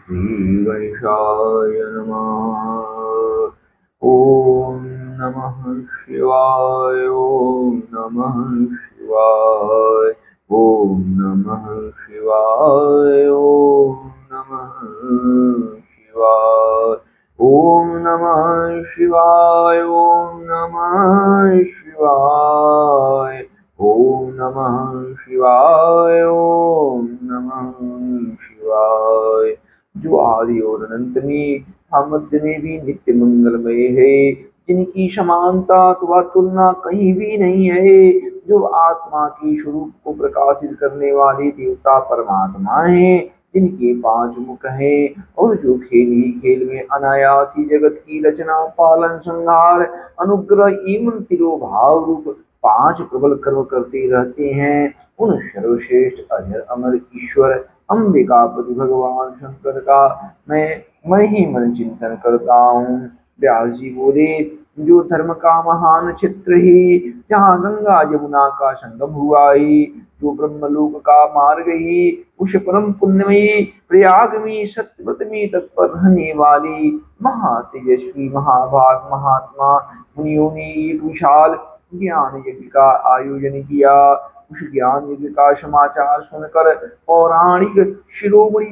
श्री गणेशाय नमः। ओम नमः शिवाय। ओम नमः शिवाय। ओम नमः शिवाय। ओम नमः शिवाय। ओम नमः शिवाय। ओम नमः शिवाय। ओम नमः शिवाय। ओम नमः शिवाय। जो आदि और अनंत में तथा मध्य में भी नित्य मंगलमय है, जिनकी समानता अथवा तुलना कहीं भी नहीं है, जो आत्मा की स्वरूप को प्रकाशित करने वाले देवता परमात्मा है, जिनके 5 मुख हैं और जो खेल ही खेल में अनायास ही जगत की रचना, पालन, संहार, अनुग्रह एवं तिरोभाव रूप 5 प्रबल कर्म करते रहते हैं, उन सर्वश्रेष्ठ अजर अमर ईश्वर अंबिकापति भगवान शंकर का मैं ही मन चिंतन करता हूँ। व्यास जी बोले, जो धर्म का महान क्षेत्र ही, जहाँ गंगा जमुना का संगम हुआ ही, जो ब्रह्मलोक का मार्ग ही, उस परम पुण्यमयी प्रयाग में सत्यव्रत में तत्पर रहने वाली महातेजस्वी महाभाग महात्मा मुनियों ने एक विशाल ज्ञान यज्ञ का आयोजन किया। उस ज्ञान यज्ञ का समाचार सुनकर पौराणिक शिरोमणि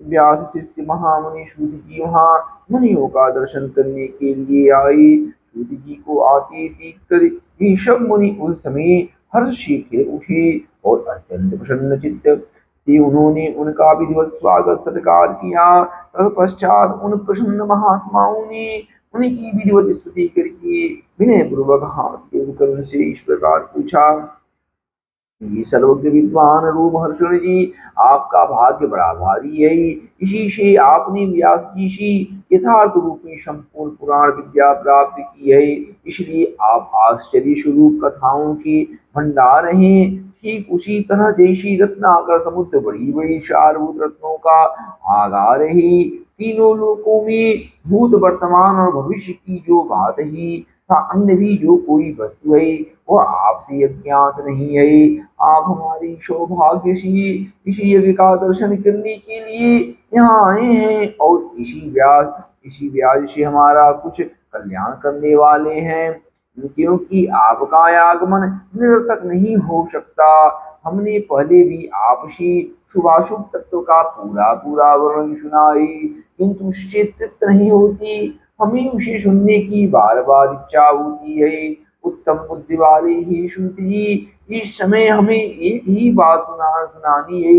व्यास शिष्य महामुनि सूत जी वहाँ मुनियों का दर्शन करने के लिए आए। सूत जी को आते देख कर ऋषभ मुनि उस समय हर्ष से खिल उठे और अत्यंत प्रसन्न चित्त से उन्होंने उनका विधिवत स्वागत सत्कार किया। तत्पश्चात उन प्रसन्न महात्माओं ने उनकी विधिवत स्तुति करके विनय पूर्वक हाथ जोड़कर उनसे इस प्रकार पूछा, ये सर्वज्ञ विद्वान रोमहर्षण जी, आपका भाग्य बड़ा भारी है। इसी से आपने व्यास जी से यथार्थ रूप में संपूर्ण पुराण विद्या प्राप्त की है, इसलिए आप आश्चर्य स्वरूप कथाओं के भंडार हैं। ठीक उसी तरह जैसी रत्नाकर समुद्र बड़ी बड़ी सारभूत रत्नों का आगार है, तीनों लोकों में भूत वर्तमान और भविष्य की जो बात है, अन्य भी जो कोई वस्तु है वह आपसे अज्ञात नहीं है। आप हमारी सौभाग्य से इसी यज्ञ का दर्शन करने के लिए यहाँ आए हैं और इसी व्याज से हमारा कुछ कल्याण करने वाले हैं, क्योंकि आपका आगमन निरर्थक नहीं हो सकता। हमने पहले भी आपसे शुभाशुभ तत्व का पूरा पूरा वर्णन सुना है, किंतु उससे तृप्त नहीं होती, हमें उसे सुनने की बार बार इच्छा होती है। उत्तम बुद्धि वाले ही सूत जी, इस समय हमें एक ही बात सुनानी है।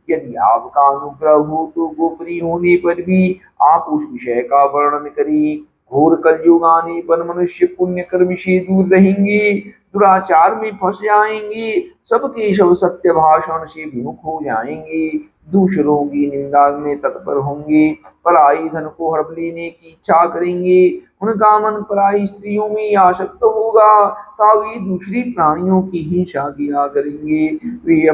यदि आपका अनुग्रह हो तो गोपनीय होने पर भी आप उस विषय का वर्णन करें। घोर कलयुग आने पर मनुष्य पुण्य कर्म से दूर रहेंगे, दुराचार में फंस जाएंगे, सबके सब सत्य भाषण से विमुख हो जाएंगे, दूसरों की निंदा में तत्पर होंगे, पराई धन को हड़प लेने की इच्छा करेंगे, उनका मन पराई स्त्रियों में आसक्त होगा, वे दूसरी प्राणियों की हिंसा किया करेंगे, वे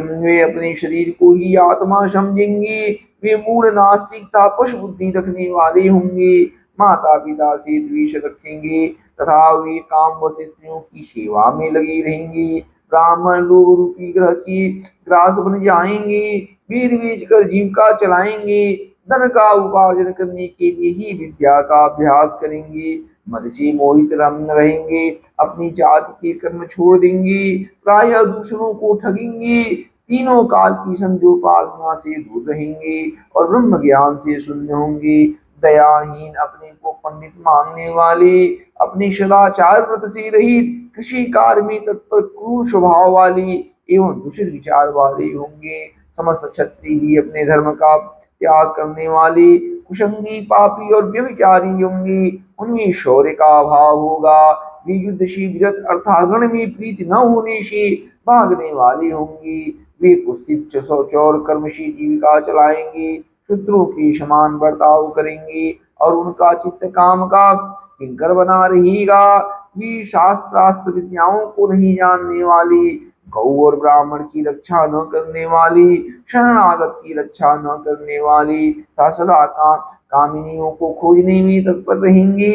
अपने शरीर को ही आत्मा समझेंगे, वे मूढ़ नास्तिक तापस बुद्धि रखने वाले होंगे, माता पिता से द्वेष रखेंगे तथा वे काम व स्त्रियों की सेवा में लगे रहेंगे, ब्राह्मण लोग रूपी ग्रह की ग्रास बन जाएंगे, वेद बेच कर जीविका चलाएंगे, धन का उपार्जन करने के लिए ही विद्या का अभ्यास करेंगे, मद से मोहित रहेंगे, अपनी जाति के कर्म छोड़ देंगे, प्रायः दूसरों को ठगेंगे, तीनों काल की संध्योपासना से दूर रहेंगे और ब्रह्म ज्ञान से शून्य होंगे, दयाहीन, अपने को पंडित मानने वाले, अपने सदाचार व्रत से रहित, कृषि कार्य में तत्पर, क्रूर स्वभाव वाले एवं दूषित विचार वाले होंगे, समस्त क्षत्रिय भी अपने धर्म का त्याग करने वाले, कुसंगी, पापी और व्यभिचारी होंगे, उनमें शौर्य का अभाव होगा, वे युद्ध से विरत अर्थात रण में प्रीति न होने से भागने वाले होंगे, वे कुत्सित शौचौर कर्म से जीविका चलाएंगे, शत्रुओं के समान बर्ताव करेंगे और उनका चित्त काम का किंकर बना रहेगा, वे शास्त्रास्त्र विद्याओं को नहीं जानने वाले, गौ और ब्राह्मण की रक्षा न करने वाली, शरणागत की रक्षा न करने वाली, सदा कामिनियों को खोजने में तत्पर रहेंगे,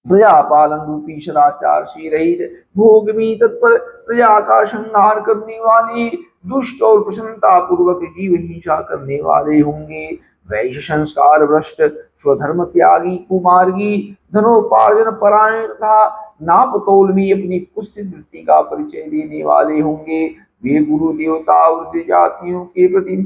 प्रजा पालन रूपी सदाचार से रहित, भोग में तत्पर, प्रजा का संहार करने वाली, दुष्ट और प्रसन्नता पूर्वक जीव हिंसा करने वाले होंगे। वैश्य संस्कार भ्रष्ट, स्वधर्म त्यागी, कुमार्गी, धनोपार्जन परायण तथा नापतोल में अपनी कुत्सित वृत्ति का परिचय देने वाले होंगे। वे गुरु देवता वृद्ध जातियों के प्रति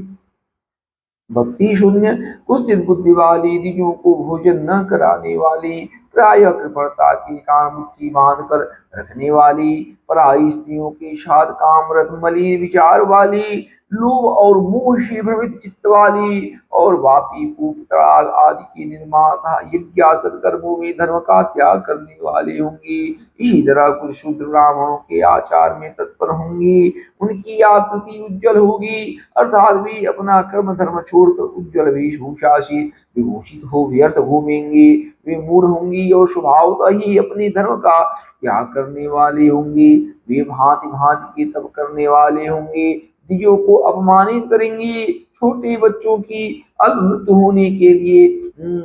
भक्ति शून्य, कुत्सित बुद्धि वाली, दिव्यों को भोजन न कराने वाली, प्राय कृपणता के कारण मुट्ठी बांध कर रखने वाली, पराई स्त्रियों के साथ कामरत मलिन विचार वाली, लोभ और मोह से भ्रमित चित्त वाली और वापी कूप तड़ाग आदि के निर्माता यज्ञ सत्कर्मों में धर्म का त्याग करने वाले होंगे। इसी तरह कुछ शूद्र ब्राह्मणों के आचार में तत्पर होंगे। उनकी आकृति उज्जवल होगी, अर्थात वे अपना कर्म धर्म छोड़कर उज्जवल वेशभूषा से विभूषित हो व्यर्थ घूमेंगे। वे मूढ़ होंगी और स्वभावतः ही अपने धर्म का त्याग करने वाले होंगे। वे भांति भांति के तप करने वाले होंगे, द्विजों को अपमानित करेंगे, छोटे बच्चों की अमृत होने के लिए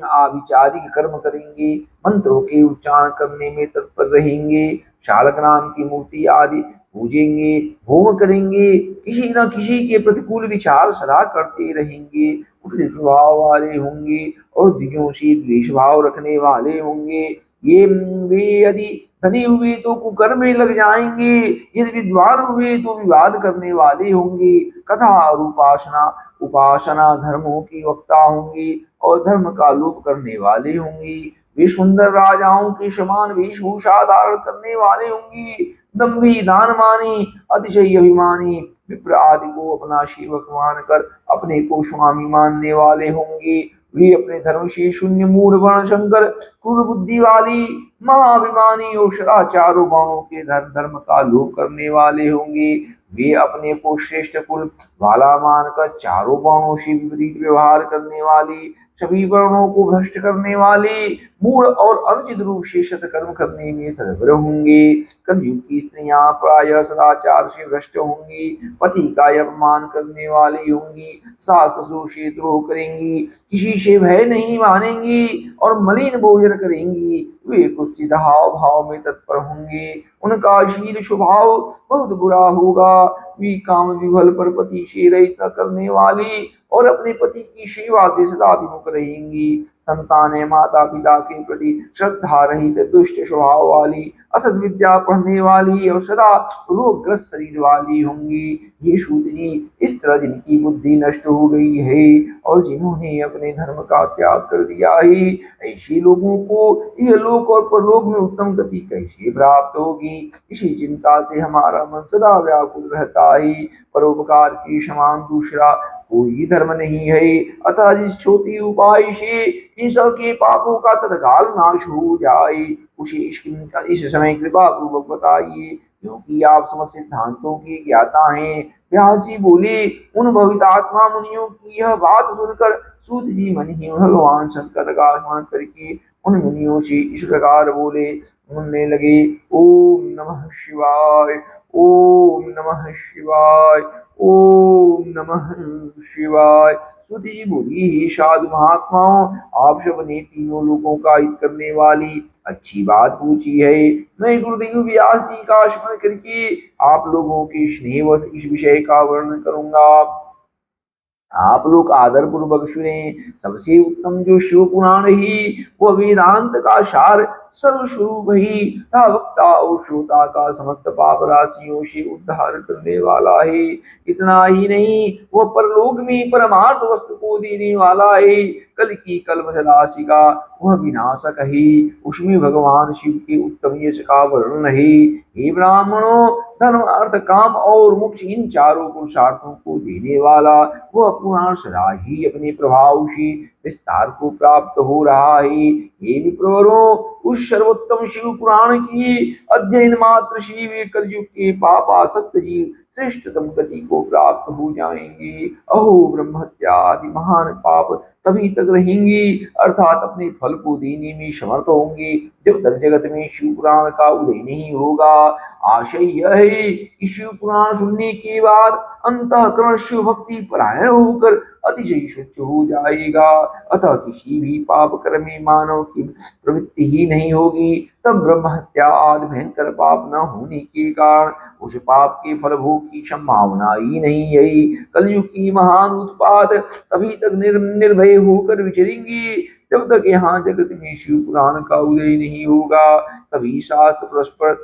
आविचारिक कर्म करेंगे, मंत्रों के उच्चारण करने में तत्पर रहेंगे, शालक नाम की मूर्ति आदि पूजेंगे, होम करेंगे, किसी न किसी के प्रतिकूल विचार सदा करते रहेंगे, उठे स्वभाव वाले होंगे और द्विजों से द्वेष भाव रखने वाले होंगे। ये वे यदि धनी हुए तो कुकर्म में लग जाएंगे, यदि विद्वान हुए तो विवाद करने वाले होंगे, कथा और उपासना उपासना धर्मों की वक्ता होंगे और धर्म का लोप करने वाले होंगे। वे सुंदर राजाओं के समान वेशभूषा धारण करने वाले होंगे, दम्भी दानमानी, अतिशय अभिमानी, विप्र आदि को अपना सेवक मानकर अपने को स्वामी मानने वाले होंगे। वे अपने धर्म से शून्य, मूढ़, वर्ण शंकर, क्रूर बुद्धि वाली, महाअभिमानी और सदाचारों बाणों के धर्म का लोप करने वाले होंगे। वे अपने को श्रेष्ठ कुल वाला मानकर चारों वर्णों से विपरीत व्यवहार करने वाली, सभी वर्णों को भ्रष्ट करने वाले, मूढ़ और अनुचित रूप से सत्कर्म करने में तत्पर होंगे। कलयुग की स्त्रियां प्रायः सदाचार से भ्रष्ट होंगी, पति का अपमान करने वाली होंगी, सास ससुर से द्रोह करेंगी, किसी से भय नहीं मानेंगी और मलिन भोजन करेंगी। वे कुत्सित हाव भाव में तत्पर होंगे, उनका शील स्वभाव बहुत बुरा होगा। वे काम विभल पर पति से रहित करने वाली और अपने पति की सेवा से सदा विमुख रहेंगी। संतानें माता पिता के प्रति श्रद्धा रहित, दुष्ट स्वभाव वाली, असद विद्या पढ़ने वाली और सदा रोगग्रस्त शरीर वाली होंगी। ये शूद्री, इस तरह जिनकी बुद्धि नष्ट हो गई है और जिन्होंने अपने धर्म का त्याग कर दिया है, ऐसे लोगों को यह लोक और परलोक में उत्तम गति कैसे प्राप्त होगी, इसी चिंता से हमारा मन सदा व्याकुल रहता है। परोपकार के समान दूसरा कोई धर्म नहीं है, अतः जिस छोटी उपाय से इन सब के पापों का तत्काल नाश हो जाए, उसे इस समय कृपा पूर्वक बताइए, क्योंकि आप समस्त सिद्धांतों की ज्ञाता हैं। व्यास जी बोले, उन भवितात्मा मुनियों की यह बात सुनकर सूत जी मन ही भगवान शंकर का स्मरण करके उन मुनियों से इस प्रकार बोले बोलने लगे। ओम नमः शिवाय, ओम नमः शिवाय, ओम नमः शिवाय। सुति जी बोली, हे साधु महात्माओं, आप सब ने तीनों लोगों का हित करने वाली अच्छी बात पूछी है। मैं गुरुदेव व्यास जी का स्मरण करके आप लोगों के स्नेहवश इस विषय का वर्णन करूंगा। आप लोग आदर पूर्वक सुने। सबसे उत्तम जो शिव पुराण ही वह वेदांत का सार सर्वस्वरूप ही तथा वक्ता और श्रोता का समस्त पाप राशियों से उद्धार करने वाला है। इतना ही नहीं, वह परलोक में परमार्थ वस्तु को देने वाला है। कल की कल्प राशि का वह विनाशक है, उसमें भगवान शिव के उत्तम यश का वर्णन है। हे ब्राह्मणों, धर्म अर्थ काम और मोक्ष इन चारों पुरुषार्थों को देने वाला वह पुराण सदा ही अपने प्रभाव से विस्तार को प्राप्त हो रहा है। ये विप्रवरों, उस सर्वोत्तम शिव पुराण की अध्ययन मात्र से वे कलयुग के पापासक्त जीव श्रेष्ठतम गति को प्राप्त हो जाएंगे। अहो ब्रह्मत्या आदि महान पाप तभी तक रहेंगे, अर्थात अपने फल को देने में समर्थ होंगे, जब तक जगत में शिव पुराण का उदय नहीं होगा। आशय यह है कि शिव पुराण सुनने के बाद अंतःकरण शिव भक्ति परायण होकर अतिशय स्वच्छ हो जाएगा, अतः किसी भी पाप कर्म में मानव की प्रवृत्ति ही नहीं होगी। तब ब्रह्म हत्या आदि भयंकर पाप न होने के कारण उस पाप के फल भोग की संभावना ही नहीं है। कलयुग की महान उत्पाद तभी तक निर्भय होकर विचरेंगे जब तक यहाँ जगत में शिव पुराण का उदय नहीं होगा। सभी शास्त्र परस्पर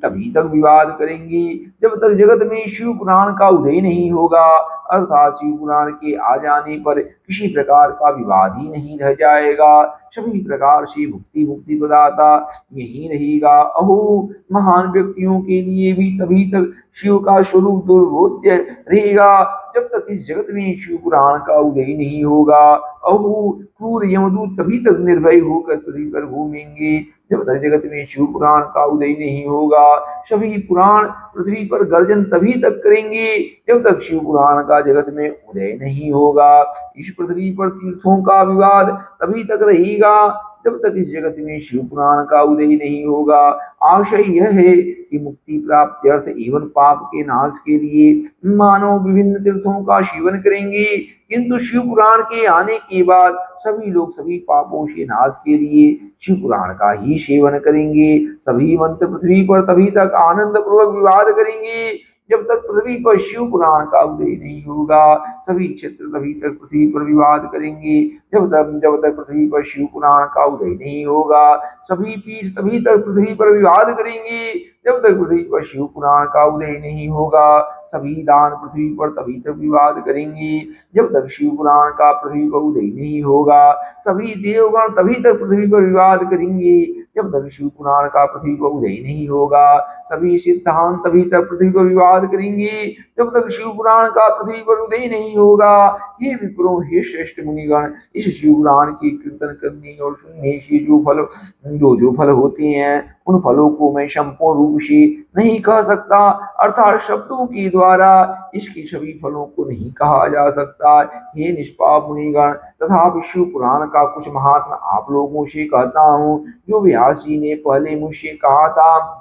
तभी तक विवाद करेंगे जब तक जगत में शिव पुराण का उदय नहीं होगा, अर्थात शिव पुराण के आ जाने पर किसी प्रकार का विवाद ही नहीं रह जाएगा। सभी प्रकार से भुक्ति मुक्ति प्रदाता यही रहेगा। अहो, महान व्यक्तियों के लिए भी तभी तक शिव का स्वरूप दुर्बोध्य रहेगा जब तक इस जगत में शिव पुराण का उदय नहीं होगा। अहो, क्रूर यमदूत तभी तक निर्भय होकर पृथ्वी पर घूमेंगे जब तक जगत में शिव पुराण का उदय नहीं होगा। सभी पुराण पृथ्वी पर गर्जन तभी तक करेंगे जब तक शिव पुराण का जगत में उदय नहीं होगा। इस पृथ्वी पर तीर्थों का विवाद तभी तक रहेगा जब तक इस जगत में शिव पुराण का उदय नहीं होगा। आशय यह है कि मुक्ति प्राप्ति अर्थ एवं पाप के नाश के लिए मानव विभिन्न तीर्थों का सेवन करेंगे, किंतु शिव पुराण के आने के बाद सभी लोग सभी पापों से नाश के लिए शिव पुराण का ही सेवन करेंगे। सभी मंत्र पृथ्वी पर तभी तक आनंद पूर्वक विवाद करेंगे जब तक पृथ्वी पर शिव पुराण का उदय नहीं होगा। सभी क्षेत्र तभी तक पृथ्वी पर विवाद करेंगे जब तक पृथ्वी पर शिव पुराण का उदय नहीं होगा। सभी पीठ तभी तक पृथ्वी पर विवाद करेंगे जब तक पृथ्वी पर शिव पुराण का उदय नहीं होगा। सभी दान पृथ्वी पर तभी तक विवाद करेंगे जब तक शिव पुराण का पृथ्वी पर उदय नहीं होगा। सभी देवगण तभी तक पृथ्वी पर विवाद करेंगे जब तक शिव पुराण का पृथ्वी पर उदय नहीं होगा। सभी सिद्धांत तभी तक पृथ्वी पर विवाद करेंगे जब तक शिव पुराण का पृथ्वी पर उदय नहीं होगा। ये विप्रो, हे श्रेष्ठ मुनिगण, इस शिव पुराण की कीर्तन करने और सुनने से जो फल होते हैं उन फलों को मैं संपूर्ण रूप से नहीं कह सकता, अर्थात शब्दों के द्वारा इसके सभी फलों को नहीं कहा जा सकता। हे निष्पाप मुनिगण, तथा शिव पुराण का कुछ महात्मा आप लोगों से कहता हूँ जो व्यास जी ने पहले मुझसे कहा था।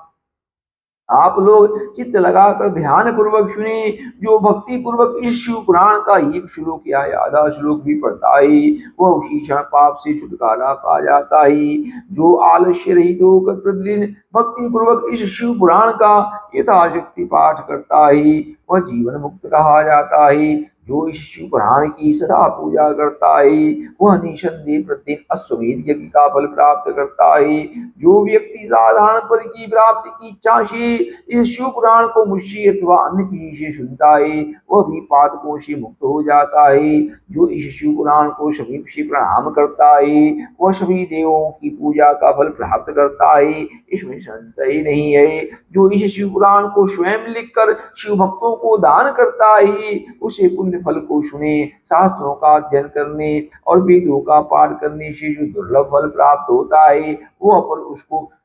आप लोग चित्त लगाकर ध्यान पूर्वक सुने। जो भक्ति पूर्वक इस शिव पुराण का एक श्लोक या आधा श्लोक भी पढ़ता है वह उसी क्षण पाप से छुटकारा पा जाता है। जो आलस्य रहित होकर प्रतिदिन भक्ति पूर्वक इस शिव पुराण का यथाशक्ति पाठ करता है वह जीवन मुक्त कहा जाता है। जो इस शिव पुराण की सदा पूजा करता है वह निसंदेह प्रतिदिन अश्वमेध यज्ञ का फल प्राप्त करता है। जो व्यक्ति साधारण पद की प्राप्ति की इच्छा से इस शिव पुराण को मुझसे अथवा अन्य किसी से सुनता है वह भी पातकों से मुक्त हो जाता है। जो इस शिव पुराण को समीप से प्रणाम करता है वह सभी देवों की पूजा का फल प्राप्त करता है, इसमें संशय नहीं है। जो इस शिव पुराण को स्वयं लिखकर शिव भक्तों को दान करता है उसे पुण्य फल को सुने, शास्त्रों का अध्ययन करने और वेदों का पाठ करने से जो दुर्लभ फल प्राप्त होता है वो अपन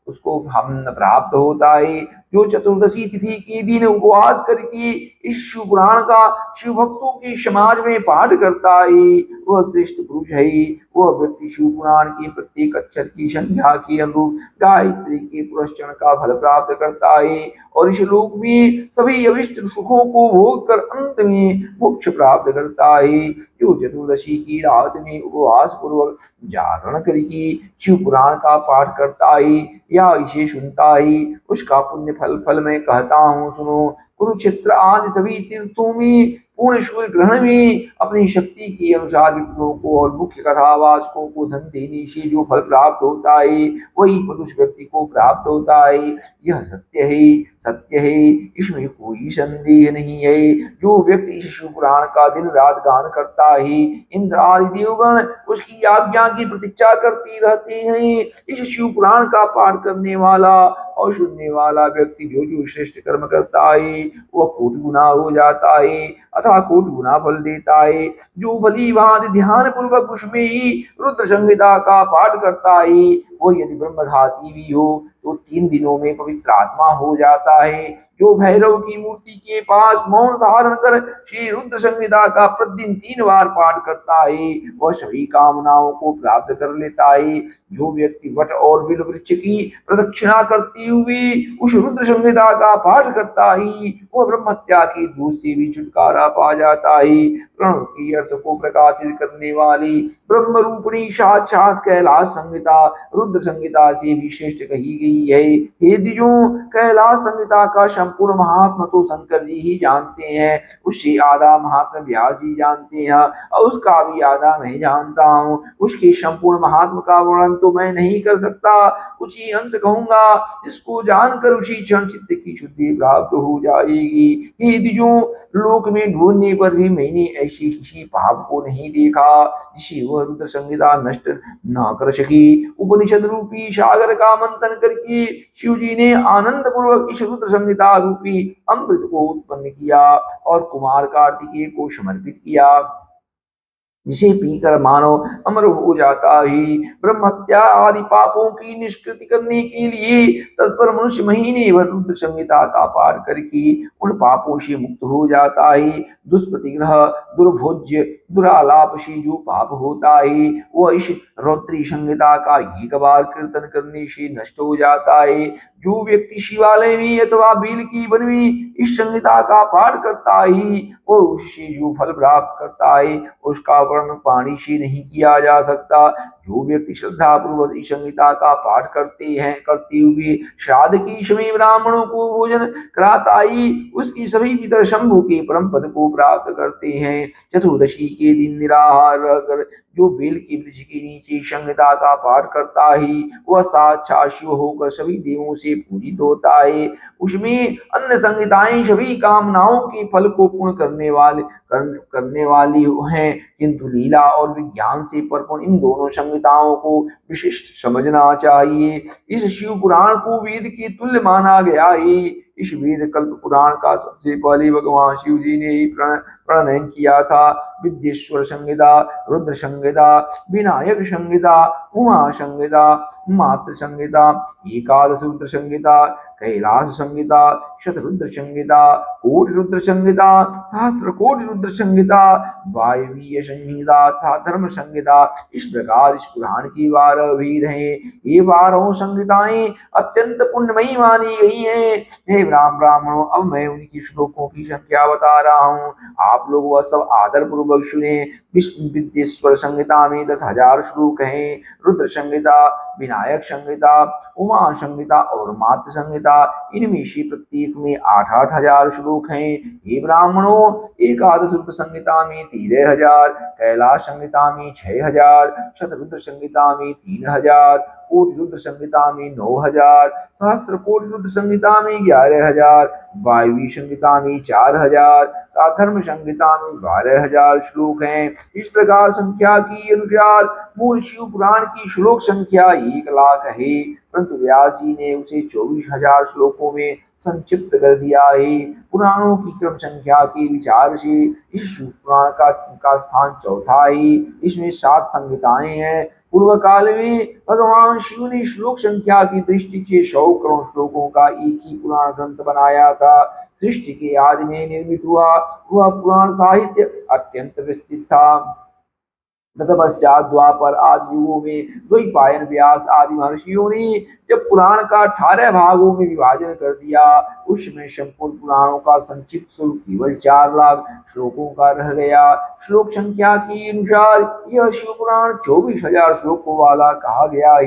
उसको हम प्राप्त होता है। जो चतुर्दशी तिथि के दिन उपवास करके इस शिव पुराण का शिव भक्तों के समाज में पाठ करता है वह श्रेष्ठ पुरुष है। वह व्यक्ति शिव पुराण के प्रत्येक अक्षर की संख्या के अनुरूप गायत्री के पुरस्चरण का फल प्राप्त करता है और इस लोक में सभी अभिष्ट सुखों को भोग कर अंत में मोक्ष प्राप्त करता है। जो चतुर्दशी की रात में उपवास पूर्वक जागरण करके शिव पुराण का पाठ करता है या इसे सुनता है उसका पुण्य फल मैं कहता हूँ सुनो। कुरुक्षेत्र आदि सभी तीर्थों में पूर्ण सूर्य ग्रहण में अपनी शक्ति के अनुसार विप्रों को और मुख्य कथावाचकों को धन देने से जो फल प्राप्त होता है वही फल उस व्यक्ति को प्राप्त होता है। यह सत्य है, इसमें कोई संदेह नहीं है। जो व्यक्ति इस शिव पुराण का दिन रात गान करता है इंद्र आदि देवगण उसकी आज्ञा की प्रतीक्षा करती रहते हैं। इस शिव पुराण का पाठ करने वाला और सुनने वाला व्यक्ति जो श्रेष्ठ कर्म करता है वह कोटि गुना हो जाता है अथवा कोटि गुना फल देता है। जो भली भांति ध्यान पूर्वक उसमें ही रुद्र संहिता का पाठ करता है वो यदि ब्रह्मधाती भी हो तो 3 दिनों में पवित्र आत्मा हो जाता है। जो भैरव की मूर्ति के पास मौन धारण कर श्री रुद्र संहिता का प्रतिदिन 3 बार पाठ करता है वह सभी कामनाओं को प्राप्त कर लेता है। जो व्यक्ति वट और बिल वृक्ष की प्रदक्षिणा करते हुए उस रुद्र संहिता का पाठ करता है वह ब्रह्महत्या के दोष से भी छुटकारा पा जाता है। प्रणव के अर्थ को प्रकाशित करने वाली ब्रह्म रूपिणी साक्षात कैलाश संहिता रुद्र संहिता से भी श्रेष्ठ कही गई है। हे द्विजों, कैलाश संहिता का संपूर्ण महात्मा तो शंकर जी ही जानते हैं, उससे आधा महात्मा व्यास जी जानते हैं और उसका भी आधा मैं जानता हूँ। उसके संपूर्ण महात्मा का वर्णन तो मैं नहीं कर सकता, कुछ ही अंश कहूंगा, इसको जानकर उसी क्षण चित्त की शुद्धि प्राप्त हो जाएगी। हे द्विजों, लोक में ढूंढने पर भी मैंने ऐसी किसी पाप को नहीं देखा जिसे वह रुद्र संहिता नष्ट न कर सकी। उपनिषद रूपी सागर का मंथन करके शिव जी ने आनंद पूर्वक इस रुद्र संहिता रूपी अमृत को उत्पन्न किया और कुमार कार्तिकेय को समर्पित किया, जिसे पीकर मानव अमर हो जाता ही। ब्रह्म हत्या आदि पापों की निष्कृति करने के लिए तत्पर मनुष्य महीने भर रुद्र संहिता का पाठ करके उन पापों से मुक्त हो जाता है। दुष्प्रतिग्रह, दुर्भोज्य, दुरालाप से जो पाप होता है वह इस रौद्री संहिता का एक बार कीर्तन करने से नष्ट हो जाता है। जो व्यक्ति शिवालय में अथवा बेल की वन में इस संहिता का पाठ करता है वो उससे जो फल प्राप्त करता है उसका वर्णन पानी से नहीं किया जा सकता। जो व्यक्ति श्रद्धा पूर्वक इस संहिता का पाठ करते हुए श्राद्ध के समय ब्राह्मणों को भोजन कराता ही उसकी सभी पितर शंभु के परम पद को प्राप्त करते हैं। चतुर्दशी के दिन निराहार रहकर जो बेल के वृक्ष के नीचे संहिता का पाठ करता है वह साक्षात शिव होकर सभी देवों से पूजित होता है। उसमें अन्य संहिताएं सभी कामनाओं के फल को पूर्ण करने वाली हैं, किंतु लीला और विज्ञान से परिपूर्ण इन दोनों संहिताओं को विशिष्ट समझना चाहिए। इस शिव पुराण को वेद के तुल्य माना गया है। इस वेद कल्प पुराण का सबसे पहले भगवान शिव जी ने ही प्रणयन किया था। विद्येश्वर संहिता, रुद्र संहिता, विनायक संहिता, उमा संहिता, मातृ संहिता, एकादश रुद्र संहिता, कैलाश संहिता, शतरुद्र संहिता, कोटि रुद्र संहिता, सहस्त्र कोटि रुद्र संहिता, वायवीय संहिता तथा धर्म संहिता, इस प्रकार इस पुराण की 12 वेद हैं। ये 12 संहिताएं अत्यंत पुण्यमयी मानी गई हैं। हे ब्राह्मणों, अब मैं उनकी श्लोकों की संख्या बता रहा हूँ, आप लोग वह सब आदर पूर्वक सुने। विष्णु विद्येश्वर संहिता में 10,000 श्लोक हैं। रुद्र संहिता, विनायक संहिता, उमा संहिता और मातृ संहिता, इनमें से प्रत्येक में 8-8 हजार श्लोक हैं। ये ब्राह्मणों, एकादश रुद्र संहिता में 13,000, कैलाश संहिता में 6,000, शतरुद्र संहिता में 3,000, कोटि रुद्र संहिता में 9,000, सहस्त्र कोटि रुद्र संहिता में 11,000, वायवी संहिता में 4,000, धर्म संहिता में 12,000 श्लोक हैं। इस प्रकार संख्या की अनुसार मूल शिव पुराण की श्लोक संख्या 1,00,000 है, परंतु व्यास जी ने उसे 24,000 श्लोकों में संक्षिप्त कर दिया है। पुराणों की क्रम संख्या के विचार से इस शिव पुराण का स्थान चौथा है। इसमें 7 संहिताएं हैं। पूर्व काल में भगवान शिव ने श्लोक संख्या की दृष्टि से 100 करोड़ श्लोकों का एक ही पुराण ग्रंथ बनाया था। सृष्टि के आदि में निर्मित हुआ वह पुराण साहित्य अत्यंत विस्तृत था। तत्पश्चात द्वापर आदि युगों में द्वैपायन, व्यास आदि महर्षियों ने जब पुराण का 18 भागों में विभाजन कर दिया, उसमें संपूर्ण पुराणों का संक्षिप्त स्वरूप केवल 4,00,000 श्लोकों का रह गया। श्लोक संख्या के अनुसार यह शिव पुराण 24,000 श्लोकों वाला कहा गया है।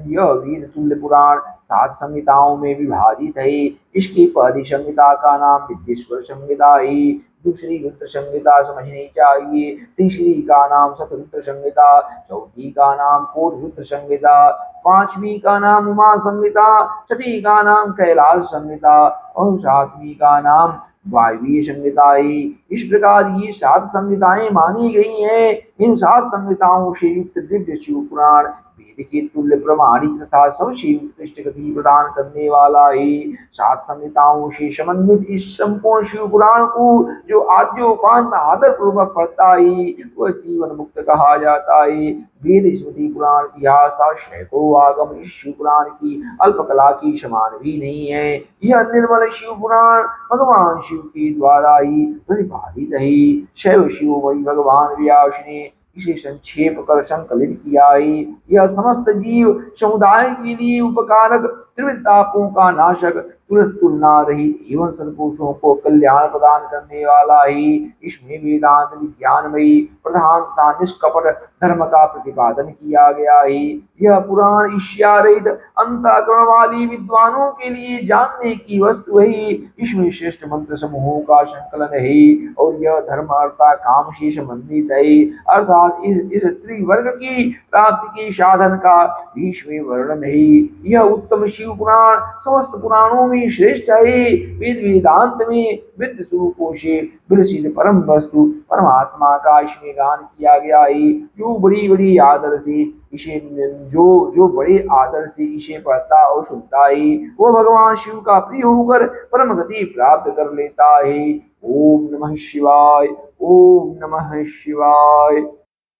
यह वेद तुल्य पुराण 7 संहिताओं में विभाजित है। इसकी पहली संहिता का नाम विद्येश्वर संहिता है, दूसरी रुद्र संहिता समझनी चाहिए, तीसरी का नाम शतरुद्र संहिता, चौथी का नाम कोटि रुद्र संहिता, पांचवी का नाम उमा संहिता, छठी का नाम कैलाश संहिता और सातवीं का नाम वायवीय संहिता है। इस प्रकार ये 7 संहिताएं मानी गई हैं। इन 7 संहिताओं से युक्त दिव्य शिव पुराण वेद के तुल्य प्रमाणिक तथा सबसे उत्कृष्ट गति प्रदान करने वाला है। 7 संहिताओं से समन्वित इस संपूर्ण शिव पुराण को जो आद्योपांत आदर पूर्वक पढ़ता है वह जीवन मुक्त कहा जाता है। वेद, स्मृति, पुराण, इतिहास तथा सैकड़ों आगम इस शिव पुराण की अल्प कला की समान भी नहीं है। यह निर्मल शिव पुराण भगवान शिव के द्वारा ही प्रतिपादित है। शैव शिवोमणि भगवान व्यास ने इसे संक्षेप कर संकलित किया है। यह समस्त जीव समुदाय के लिए उपकारक त्रिविध तापों का नाशक, तुलना रहित एवं सत्पुरुषों को कल्याण प्रदान करने वाला ही इसमें वेदांत विज्ञानमयी प्रधान तथा निष्कपट धर्म का प्रतिपादन किया गया है। यह पुराण ईर्ष्या रहित अंतःकरण वाली विद्वानों के लिए जानने की वस्तु है। इसमें श्रेष्ठ मंत्र समूहों का संकलन है और यह धर्म अर्था काम से संबंधित है, अर्थात इस त्रिवर्ग की प्राप्ति के साधन का इसमें वर्णन है। यह उत्तम शिव पुराण समस्त पुराणों में श्रेष्ठ है। वेद वेदांत में विद्य स्वरूपों से विलसित परम वस्तु परमात्मा का इसमें गान किया गया है। जो बड़ी बड़ी आदर से इसे जो बड़े आदर से इसे पढ़ता और सुनता है वो भगवान शिव का प्रिय होकर परम गति प्राप्त कर लेता है। ओम नमः शिवाय। ओम नमः शिवाय।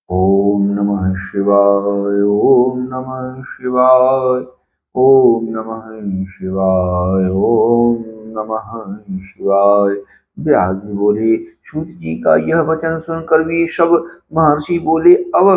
ओम नमः शिवाय। ओम नमः शिवाय। ओम नमः शिवाय। ओम नमः शिवाय। व्यास जी बोले, सूत जी का यह वचन सुनकर भी सब महर्षि बोले, अब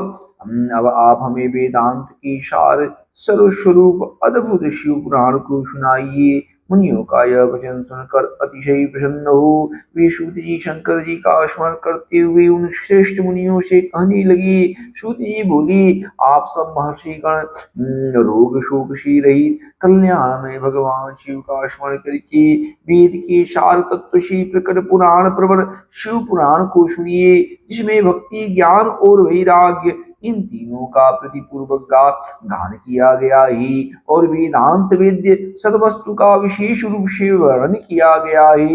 आप हमें वेदांत की सार सर्वस्वरूप अद्भुत शिव पुराण को सुनाइए। मुनियों का यह वचन सुनकर अतिशय प्रसन्न हो वे सूत जी शंकर जी का स्मरण करते हुए उन श्रेष्ठ मुनियों से कहने लगे। सूत जी बोली, आप सब महर्षि गण रोग शोक से रहित कल्याण में भगवान शिव का स्मरण करके वेद के सार तत्व से प्रकट पुराण प्रवर शिव पुराण को सुनिए, जिसमें भक्ति ज्ञान और वैराग्य इन तीनों का प्रतिपूर्वक का गान किया गया है और वेदांत वेद्य सदवस्तु का विशेष रूप से वर्णन किया गया है।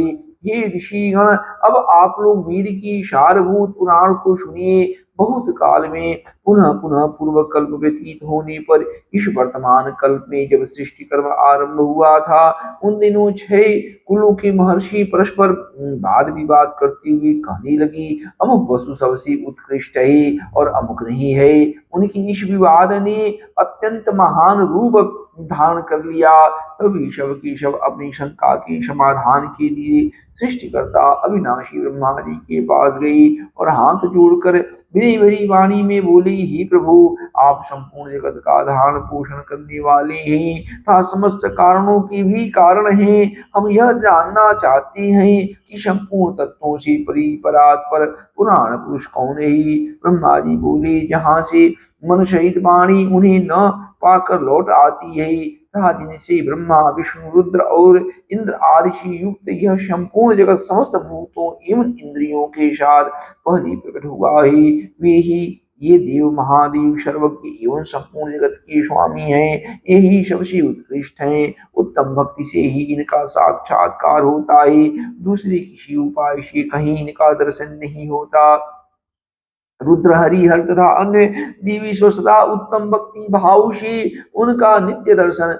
हे ऋषिगण, अब आप लोग वेद की सारभूत पुराण को सुनिए। बहुत काल में पुनः पुनः पूर्व कल्प व्यतीत होने पर इस वर्तमान कल्प में जब सृष्टि कर्म आरंभ हुआ था, उन दिनों 6 कुलों के महर्षि परस्पर वाद विवाद करते हुए कहने लगी, अमुक वस्तु सबसे उत्कृष्ट है और अमुक नहीं है। उनकी इस विवाद ने अत्यंत महान रूप धारण कर लिया। तभी शव की शव अपनी शंका के समाधान के लिए सृष्टिकर्ता अविनाशी ब्रह्मा जी के पास गई और हाथ जोड़कर विनय भरी वाणी में बोली, ही प्रभु, आप संपूर्ण जगत का धारण पोषण करने वाले हैं तथा समस्त कारणों के भी कारण हैं। हम यह जानना चाहते हैं कि संपूर्ण तत्वों से परात्पर पुराण पुरुष कौन है। ब्रह्मा जी बोले, जहाँ से मन सहित वाणी उन्हें न पाकर लौट आती है तथा जिनसे ब्रह्मा विष्णु रुद्र और इंद्र आदि से युक्त यह संपूर्ण जगत समस्त भूतों एवं इंद्रियों के साथ पहले प्रकट हुआ है, वे ही ये देव महादेव सर्वज्ञ एवं संपूर्ण जगत के स्वामी हैं। यही सबसे उत्कृष्ट हैं। उत्तम भक्ति से ही इनका साक्षात्कार होता है, दूसरे किसी उपाय से कहीं इनका दर्शन नहीं होता। रुद्र हरि हर तथा अन्य देवीश्वर सदा उत्तम भक्ति भाव से उनका नित्य दर्शन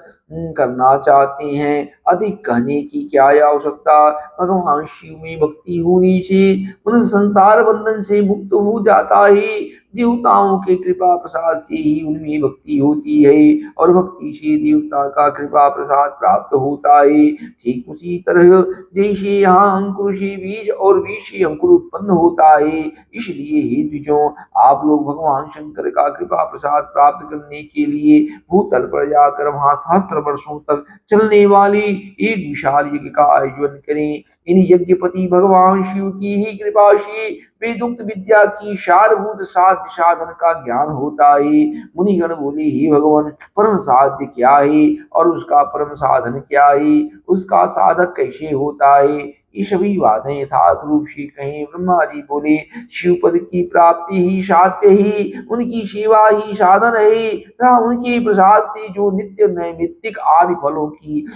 करना चाहते हैं। अधिक कहने की क्या आवश्यकता। भगवान शिव में भक्ति होने से उन संसार बंधन से मुक्त हो जाता है। देवताओं के कृपा प्रसाद से ही उनमें भक्ति होती है और भक्ति से देवता का कृपा प्रसाद प्राप्त होता है। ठीक उसी तरह जैसे यहाँ अंकुर से बीज और बीज से अंकुर उत्पन्न होता है, इसलिए हे द्विजों, आप लोग भगवान शंकर का कृपा प्रसाद प्राप्त करने के लिए भूतल पर जाकर वहां सहस्त्र वर्षों तक चलने वाली एक विशाल यज्ञ का आयोजन करें। इन यज्ञपति भगवान शिव की ही कृपा से वेदोक्त विद्या की सारभूत साध्य साधन का ज्ञान होता है। मुनिगण बोले, हे भगवान, परम साध्य क्या है और उसका परम साधन क्या है, उसका साधक कैसे होता है, ये सभी बातें यथार्थ रूप से कहें। ब्रह्मा जी बोले, शिव पद की प्राप्ति ही साध्य ही, उनकी सेवा ही साधन है तथा उनके प्रसाद से जो नित्य नैमित्तिक आदि फलों की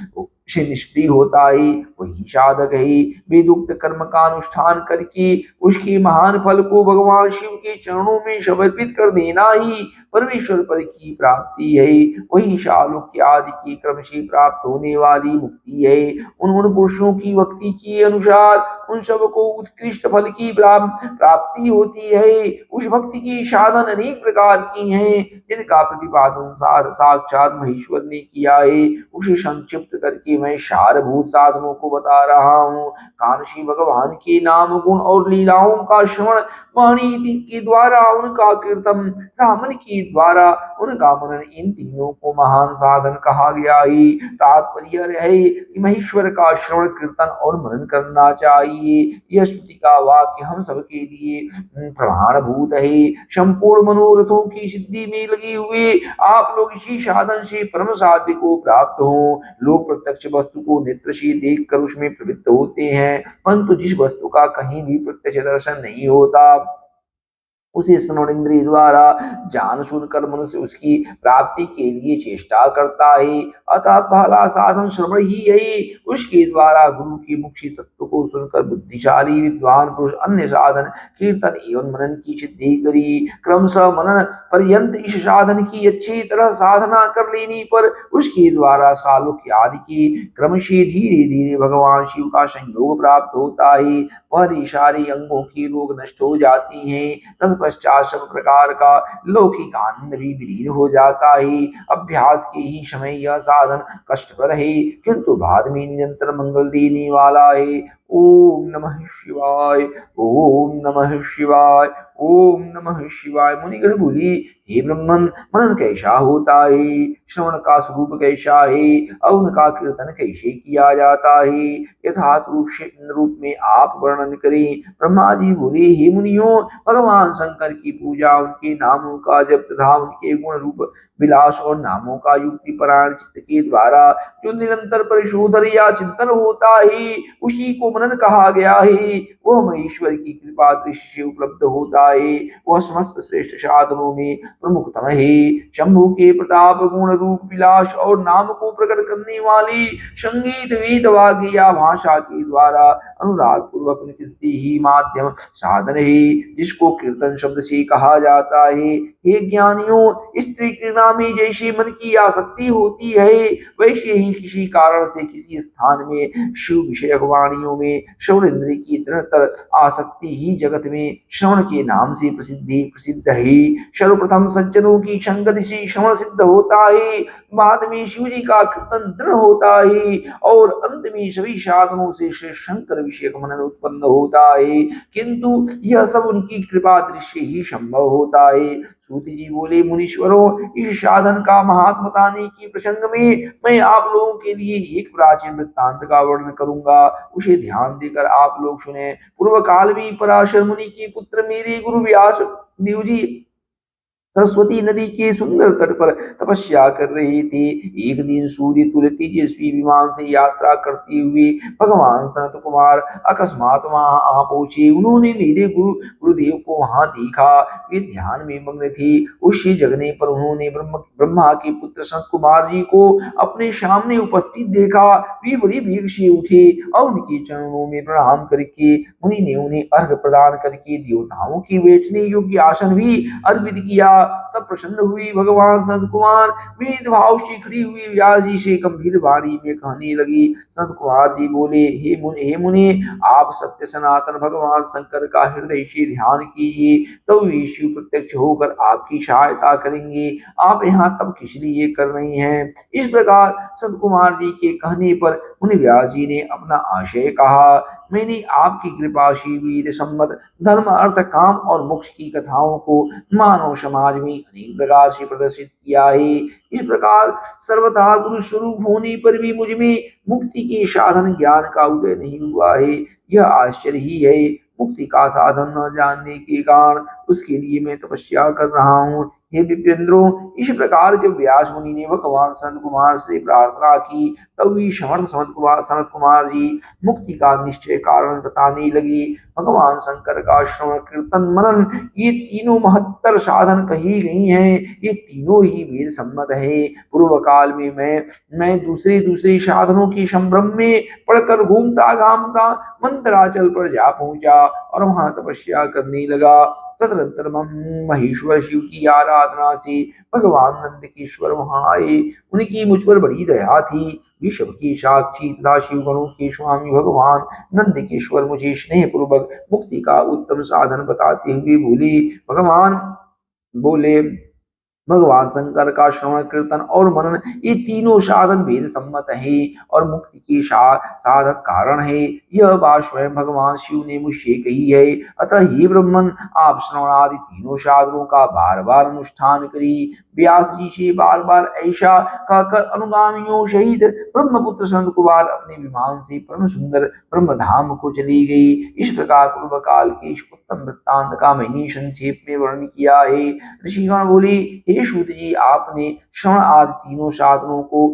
से निष्क्रिय होता है वही साधक है। वेदोक्त कर्म का अनुष्ठान करके उसके महान फल को भगवान शिव के चरणों में समर्पित कर देना ही परमेश्वर पद की प्राप्ति है। वही शालुक्य आदि के क्रम से प्राप्त होने वाली मुक्ति है। उन पुरुषों की भक्ति के अनुसार उन सबको उत्कृष्ट फल की प्राप्ति होती है। उस भक्ति की साधन अनेक प्रकार की हैं, जिनका प्रतिपादन साक्षात महेश्वर ने किया है। उसे संक्षिप्त करके मैं सारभूत साधनों को बता रहा हूँ। कानशी भगवान के नाम गुण और लीलाओं का श्रवण, वाणी के द्वारा उनका कीर्तन, सामन के द्वारा उनका मनन, इन तीनों को महान साधन कहा गया है। तात्पर्य है कि महेश्वर का श्रवण, कीर्तन और मनन करना चाहिए। यह स्तुति का वाक्य हम सबके लिए प्रमाणभूत है। संपूर्ण मनोरथों की सिद्धि में लगे हुए आप लोग इसी साधन से परम साध्य को प्राप्त हो। लोग प्रत्यक्ष वस्तु को नेत्र से देखकर उसमें प्रवृत्त होते हैं, परंतु जिस वस्तु का कहीं भी प्रत्यक्ष दर्शन नहीं होता, उसे श्रवण इंद्रिय द्वारा जान सुनकर मनुष्य उसकी प्राप्ति के लिए चेष्टा करता है। अतः पहला साधन श्रवण ही है। उसके द्वारा गुरु के मुख्य तत्व को सुनकर बुद्धिशाली विद्वान पुरुष अन्य साधन कीर्तन एवं मनन की सिद्धि करी। क्रमशः मनन पर्यंत इस साधन की अच्छी तरह साधना कर लेने पर उसके द्वारा सालोक्य आदि के क्रम से धीरे धीरे भगवान शिव का संयोग प्राप्त होता है। वह सारे अंगों की रोग नष्ट हो जाती हैं। तत्पश्चात सब प्रकार का लौकिक आनंद भी विलीन हो जाता है। अभ्यास के ही समय यह साधन कष्टप्रद है, किंतु बाद में निरंतर मंगल देने वाला है। ओम नमः शिवाय, ओम नमः शिवाय, ओम नमः शिवाय। मुनिगण बोली, हे ब्रह्मन, मनन कैसा होता है, श्रवण का स्वरूप कैसा है और उनका कीर्तन कैसे किया जाता है, यथार्थ रूप में आप वर्णन करें। ब्रह्मा जी बोले, हे मुनियों, भगवान शंकर की पूजा, उनके नामों का जप तथा उनके गुण रूप विलास और नामों का युक्ति परायण चित्त के द्वारा जो निरंतर परिशोधन या चिंतन होता है, उसी को मनन कहा गया है। वह महेश्वर की कृपा दृष्टि से उपलब्ध होता है। वह समस्त श्रेष्ठ साधनों में प्रमुखतम है। शंभु के प्रताप, गुण रूप विलास और नाम को प्रकट करने वाली संगीत, वेद, वाक्य या भाषा के द्वारा अनुराग पूर्वक निकृति ही माध्यम साधन है, जिसको कीर्तन शब्द से कहा जाता है। हे ज्ञानियों, स्त्री क्रीड़ा में जैसे मन की आसक्ति होती है, वैसे ही किसी कारण से किसी स्थान में शिव विषयक वाणियों में श्रवण इंद्रिय की दृढ़तर आसक्ति ही जगत में श्रवण के नाम से प्रसिद्ध है। सर्वप्रथम सज्जनों की संगति से श्रवण सिद्ध होता है, बाद में शिव जी का कीर्तन दृढ़ होता है और अंत में सभी साधनों से श्री शंकर विषयक मनन उत्पन्न होता है। किंतु यह सब उनकी कृपा दृश्य ही संभव होता है। सूत जी बोले, मुनीश्वरों, इस साधन का महात्म बताने के प्रसंग में मैं आप लोगों के लिए एक प्राचीन वृत्तांत का वर्णन करूंगा, उसे ध्यान देकर आप लोग सुने। पूर्व काल में पराशर मुनि के पुत्र मेरे गुरु व्यास देव जी सरस्वती नदी के सुंदर तट पर तपस्या कर रहे थे। एक दिन सूर्य तुल्य तेजस्वी विमान से यात्रा करते हुए भगवान सनत कुमार अकस्मात वहां आ पहुंचे। उन्होंने मेरे गुरुदेव को वहां देखा। वे ध्यान में मग्न थे। उससे जगने पर उन्होंने ब्रह्मा के पुत्र सनत कुमार जी को अपने सामने उपस्थित देखा। वे बड़ी वेग से उठे और उनके चरणों में प्रणाम करके मुनि ने उन्हें अर्घ प्रदान करके देवताओं के बैठने योग्य आसन भी अर्पित किया। तब प्रसन्न हुई भगवान संत कुमार विनीत भाव से खड़ी हुई व्यास जी से गंभीर वाणी में कहने लगी। संत कुमार जी बोले, हे मुनि, आप सत्य सनातन भगवान शंकर का हृदय से ध्यान कीजिए, तो वे शिव प्रत्यक्ष होकर आपकी सहायता करेंगे। आप यहाँ तब किस लिए कर रही हैं? इस प्रकार संत कुमार जी के कहने पर मुनि व्यास जी ने अपना आशय कहा। मैंने आपकी कृपा से वेद सम्मत धर्म, अर्थ, काम और मोक्ष की कथाओं को मानव समाज में अनेक प्रकार से प्रदर्शित किया है। इस प्रकार सर्वथा गुरु स्वरूप होने पर भी मुझ में मुक्ति के साधन ज्ञान का उदय नहीं हुआ है। यह आश्चर्य ही है। मुक्ति का साधन न जानने के कारण उसके लिए मैं तपस्या कर रहा हूँ। हे विप्रेंद्रों, इस प्रकार जब व्यास मुनि ने भगवान सनत कुमार से प्रार्थना की, तब भी समर्थ सनत कुमार जी मुक्ति का निश्चय कारण बताने लगे। भगवान शंकर का श्रवण, कीर्तन, मनन, ये तीनों महत्तर साधन कही गई हैं। ये तीनों ही वेद सम्मत है। पूर्व काल में मैं दूसरे दूसरे साधनों के संभ्रम में पढ़कर घूमता घामता मंत्राचल पर जा पहुंचा और वहां तपस्या करने लगा। तदनंतर महेश्वर शिव की आराधना से भगवान नंद केश्वर वहां आए। उनकी मुझ पर बड़ी दया थी। विश्व की साक्षी तथा शिव गणों के स्वामी भगवान नंदकेश्वर मुझे स्नेह पूर्वक मुक्ति का उत्तम साधन बताते हुए बोले भगवान शंकर का श्रवण कीर्तन और मनन ये तीनों साधन भेद सम्मत है और मुक्ति के साधक कारण है। यह बात स्वयं भगवान शिव ने मुझसे कही है। अतः हे ब्रह्मन, आप श्रवण आदि तीनों साधनों का बार बार अनुष्ठान करिए। व्यास जी से बार बार ऐसा कहकर अनुगामियों सहित ब्रह्मपुत्र संत कुमार अपने विमान से परम सुंदर ब्रह्म धाम को चली गई। इस प्रकार पूर्व काल के इस उत्तम वृत्तांत का मैंने संक्षेप में वर्णन किया है। ऋषिगण बोले, हे सूत जी, आपने श्रवण आदि तीनों साधनों को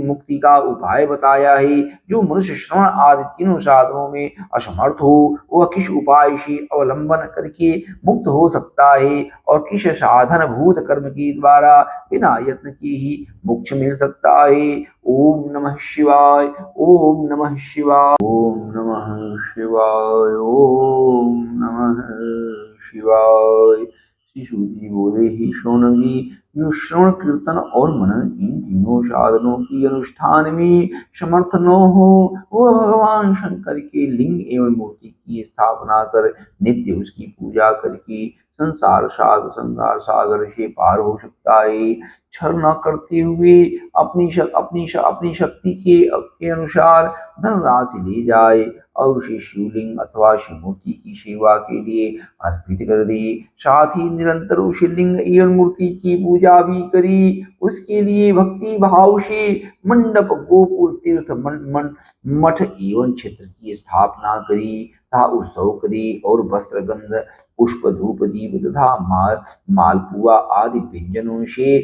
मुक्ति का उपाय बताया है। जो मनुष्य श्रवण आदि तीनों साधनों में असमर्थ हो, वह किस उपाय से अवलंबन करके मुक्त हो सकता है और किस साधन भूत कर्म के द्वारा बिना यत्न के ही मोक्ष मिल सकता है। ओम नमः शिवाय। ओम नमः शिवाय। ओम नमः शिवाय। ओम नमः शिवाय। श्री सूत जी बोले, ही शौनक जी, जो श्रवण कीर्तन और मनन इन तीनों साधनों की अनुष्ठान में समर्थ न हो, वह भगवान शंकर के लिंग एवं मूर्ति की स्थापना कर नित्य उसकी पूजा करके संसार सागर से पार हो सकता है। छल न करते हुए अपनी शक्ति के अनुसार धनराशि ले जाए और उसे शिवलिंग अथवा शिव मूर्ति की सेवा के लिए अर्पित कर दे। साथ ही निरंतर उस लिंग एवं मूर्ति की पूजा भी करी। उसके लिए भक्ति भाव से मंडप, गोपुर, तीर्थ, मठ एवं क्षेत्र की स्थापना करी तथा उत्सव करी और वस्त्र, गंध, पुष्प, धूप, दीप तथा मालपुआ आदि व्यंजनों से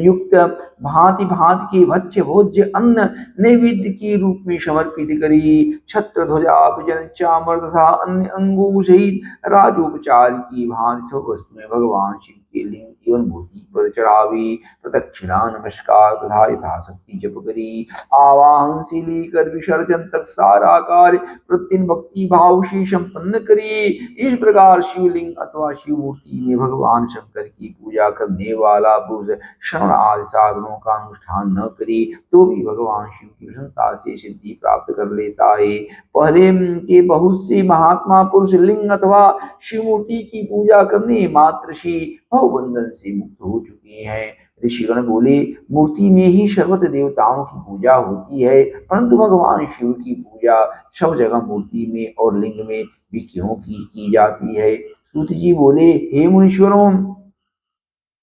युक्त भांति भांति के भक्ष्य भोज्य अन्न नैवेद्य के रूप में समर्पित करी। छत्र, ध्वजा, भजन, चामर तथा अन्य अंगों सहित राजोपचार की भांति सब वस्तुएं भगवान शिव के लिंग एवं मूर्ति पर चढ़ावी। प्रदक्षिणा, नमस्कार तथा यथाशक्ति जप करी। आवाहन से लेकर विसर्जन तक सारा कार्य प्रतिदिन भक्ति भाव से संपन्न करिए। इस प्रकार शिवलिंग अथवा शिव मूर्ति में भगवान शंकर की पूजा करने वाला पुरुष श्रवण आदि साधनों का अनुष्ठान न करे तो भी भगवान शिव की प्रसन्नता से सिद्धि प्राप्त कर लेता है। पहले के बहुत से महात्मा पुरुष लिंग अथवा शिव मूर्ति की पूजा करने मात्र से भवबंधन से मुक्त हो चुके हैं। ऋषिगण बोले, मूर्ति में ही सर्वत्र देवताओं की पूजा होती है, परंतु भगवान शिव की पूजा सब जगह मूर्ति में और लिंग में भी क्यों की जाती है। सूत जी बोले, हे मुनीश्वरों,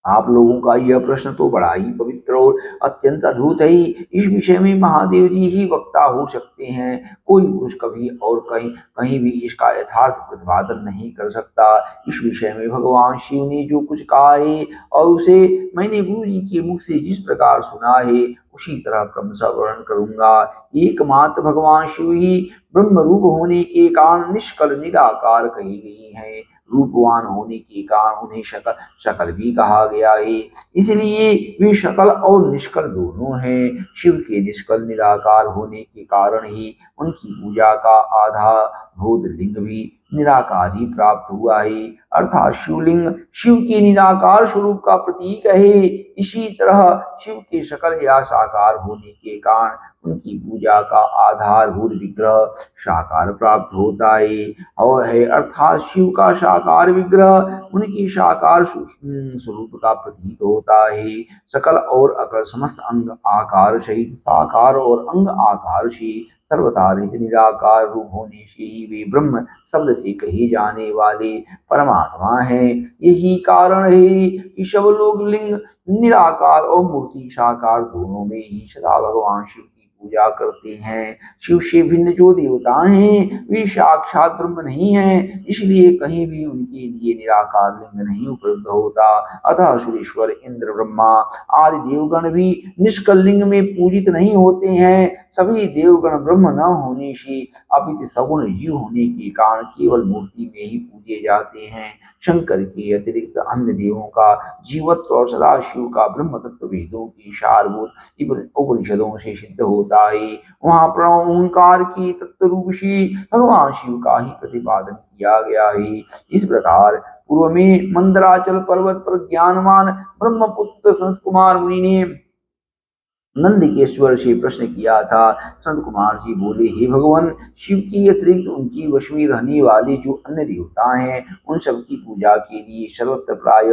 आप लोगों का यह प्रश्न तो बड़ा ही पवित्र और अत्यंत अद्भुत है। इस विषय में महादेव जी ही वक्ता हो सकते हैं। कोई पुरुष कभी और कहीं कहीं भी इसका यथार्थ प्रतिपादन नहीं कर सकता। इस विषय में भगवान शिव ने जो कुछ कहा है और उसे मैंने गुरु जी के मुख से जिस प्रकार सुना है उसी तरह क्रमशः वर्णन करूंगा। एकमात्र भगवान शिव ही ब्रह्म रूप होने के कारण निष्कल निराकार कही गई है। रूपवान होने के कारण उन्हें शकल भी कहा गया है। इसलिए वे शकल और निष्कल दोनों हैं। शिव के निष्कल निराकार होने के कारण ही उनकी पूजा का आधारभूत लिंग भी निराकार ही प्राप्त हुआ है, अर्थात शिवलिंग शिव के निराकार स्वरूप का प्रतीक है। इसी तरह शिव के सकल या साकार होने के कारण उनकी पूजा का आधारभूत विग्रह साकार प्राप्त होता है और है, अर्थात शिव का साकार विग्रह उनकी साकार स्वरूप का प्रतीक होता है। सकल और अकर समस्त अंग आकार सहित साकार और अंग आकार से सर्वथा रहित निराकार रूप होने से ही वे ब्रह्म शब्द से कहे जाने वाले परमात्मा हैं। यही कारण है कि सब लोग लिंग निराकार और मूर्ति साकार दोनों में ही सदा भगवान शिव की पूजा करते हैं। शिव से भिन्न जो देवता हैं वे साक्षात ब्रह्म नहीं हैं, इसलिए कहीं भी उनके लिए निराकार लिंग नहीं उपलब्ध होता। अतः सुरेश्वर, इंद्र, ब्रह्मा आदि देवगण भी निष्कल लिंग में पूजित नहीं होते हैं। सभी देवगण ब्रह्म न होने से अपितु सगुण जीव होने के कारण केवल मूर्ति में ही पूजे जाते हैं। शंकर के अतिरिक्त अन्य देवों का जीवत्व और सदाशिव का ब्रह्म तत्व वेदों की सारभूत उपनिषदों से सिद्ध होता है। वहां प्रणव ओंकार की तत्व रूप से भगवान शिव का ही प्रतिपादन किया गया है। इस प्रकार पूर्व में मंदराचल पर्वत पर ज्ञानवान ब्रह्मपुत्र सनत कुमार मुनि ने नंदकेश्वर से प्रश्न किया था। संत कुमार जी बोले, हे भगवान, शिव की अतिरिक्त उनकी वश में रहने वाले जो अन्य देवता हैं, उन सब की पूजा के लिए सर्वत्र प्राय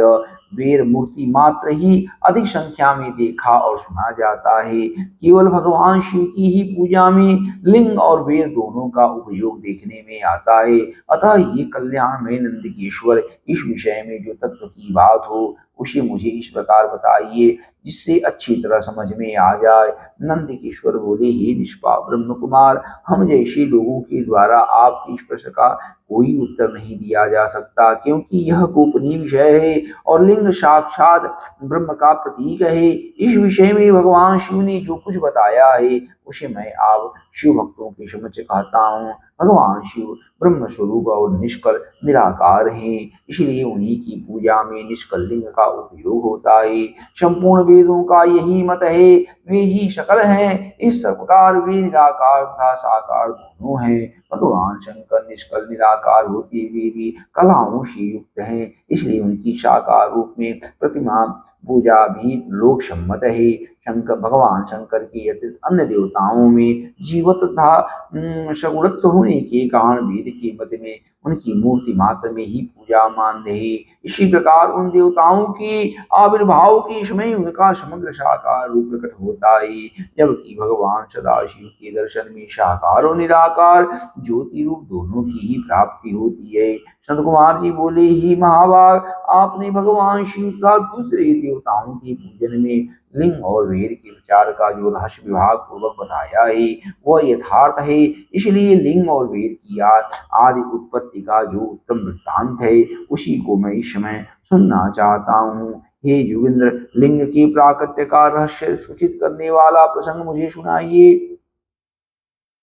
वीर मूर्ति मात्र ही अधिक संख्या में देखा और सुना जाता है। केवल भगवान शिव की ही पूजा में लिंग और वीर दोनों का उपयोग देखने में आता है। अतः ये कल्याण में नंदकेश्वर, इस विषय में जो तत्व की बात हो उसे मुझे इस प्रकार बताइए जिससे अच्छी तरह समझ में आ जाए। नंदकेश्वर बोले, हे निष्पाप ब्रह्म कुमार, हम जैसे लोगों के द्वारा आपके इस प्रश्न का कोई उत्तर नहीं दिया जा सकता, क्योंकि यह गोपनीय विषय है और लिंग साक्षात ब्रह्म का प्रतीक है। इस विषय में भगवान शिव ने जो कुछ बताया है उसे मैं आप शिव भक्तों के समक्ष कहता हूँ। भगवान शिव ब्रह्म स्वरूप और निष्कल निराकार हैं, इसलिए उन्हीं की पूजा में निष्कल लिंग का उपयोग होता है। संपूर्ण वेदों का यही मत है, वे ही सकल हैं। इस प्रकार वे निराकार तथा साकार दोनों हैं। भगवान शंकर निष्कल निराकार होते हुए भी कलाओं से युक्त हैं, इसलिए उनकी साकार रूप में प्रतिमा पूजा भी लोक सम्मत है। शंकर भगवान शंकर के अतिरिक्त अन्य देवताओं में जीवत तथा सगुणत्व होने के कारण वेद के मत में उनकी मूर्ति मात्र में ही पूजा मान्य है। इसी प्रकार उन देवताओं के आविर्भाव के समय उनका समग्र साकार रूप प्रकट होता है, जबकि भगवान सदाशिव के दर्शन में साकार और निराकार ज्योति रूप दोनों की ही प्राप्ति होती है। संत कुमार जी बोले, ही महाभाग, आपने भगवान शिव तथा दूसरे देवताओं के पूजन में लिंग और वेद के विचार का जो रहस्य विभाग पूर्वक बताया है वह यथार्थ है। इसलिए लिंग और वेद की आदि उत्पत्ति का जो उत्तम वृत्तांत है उसी को मैं इस समय सुनना चाहता हूँ। हे योगेंद्र, लिंग के प्राकट्य का रहस्य सूचित करने वाला प्रसंग मुझे सुनाइए।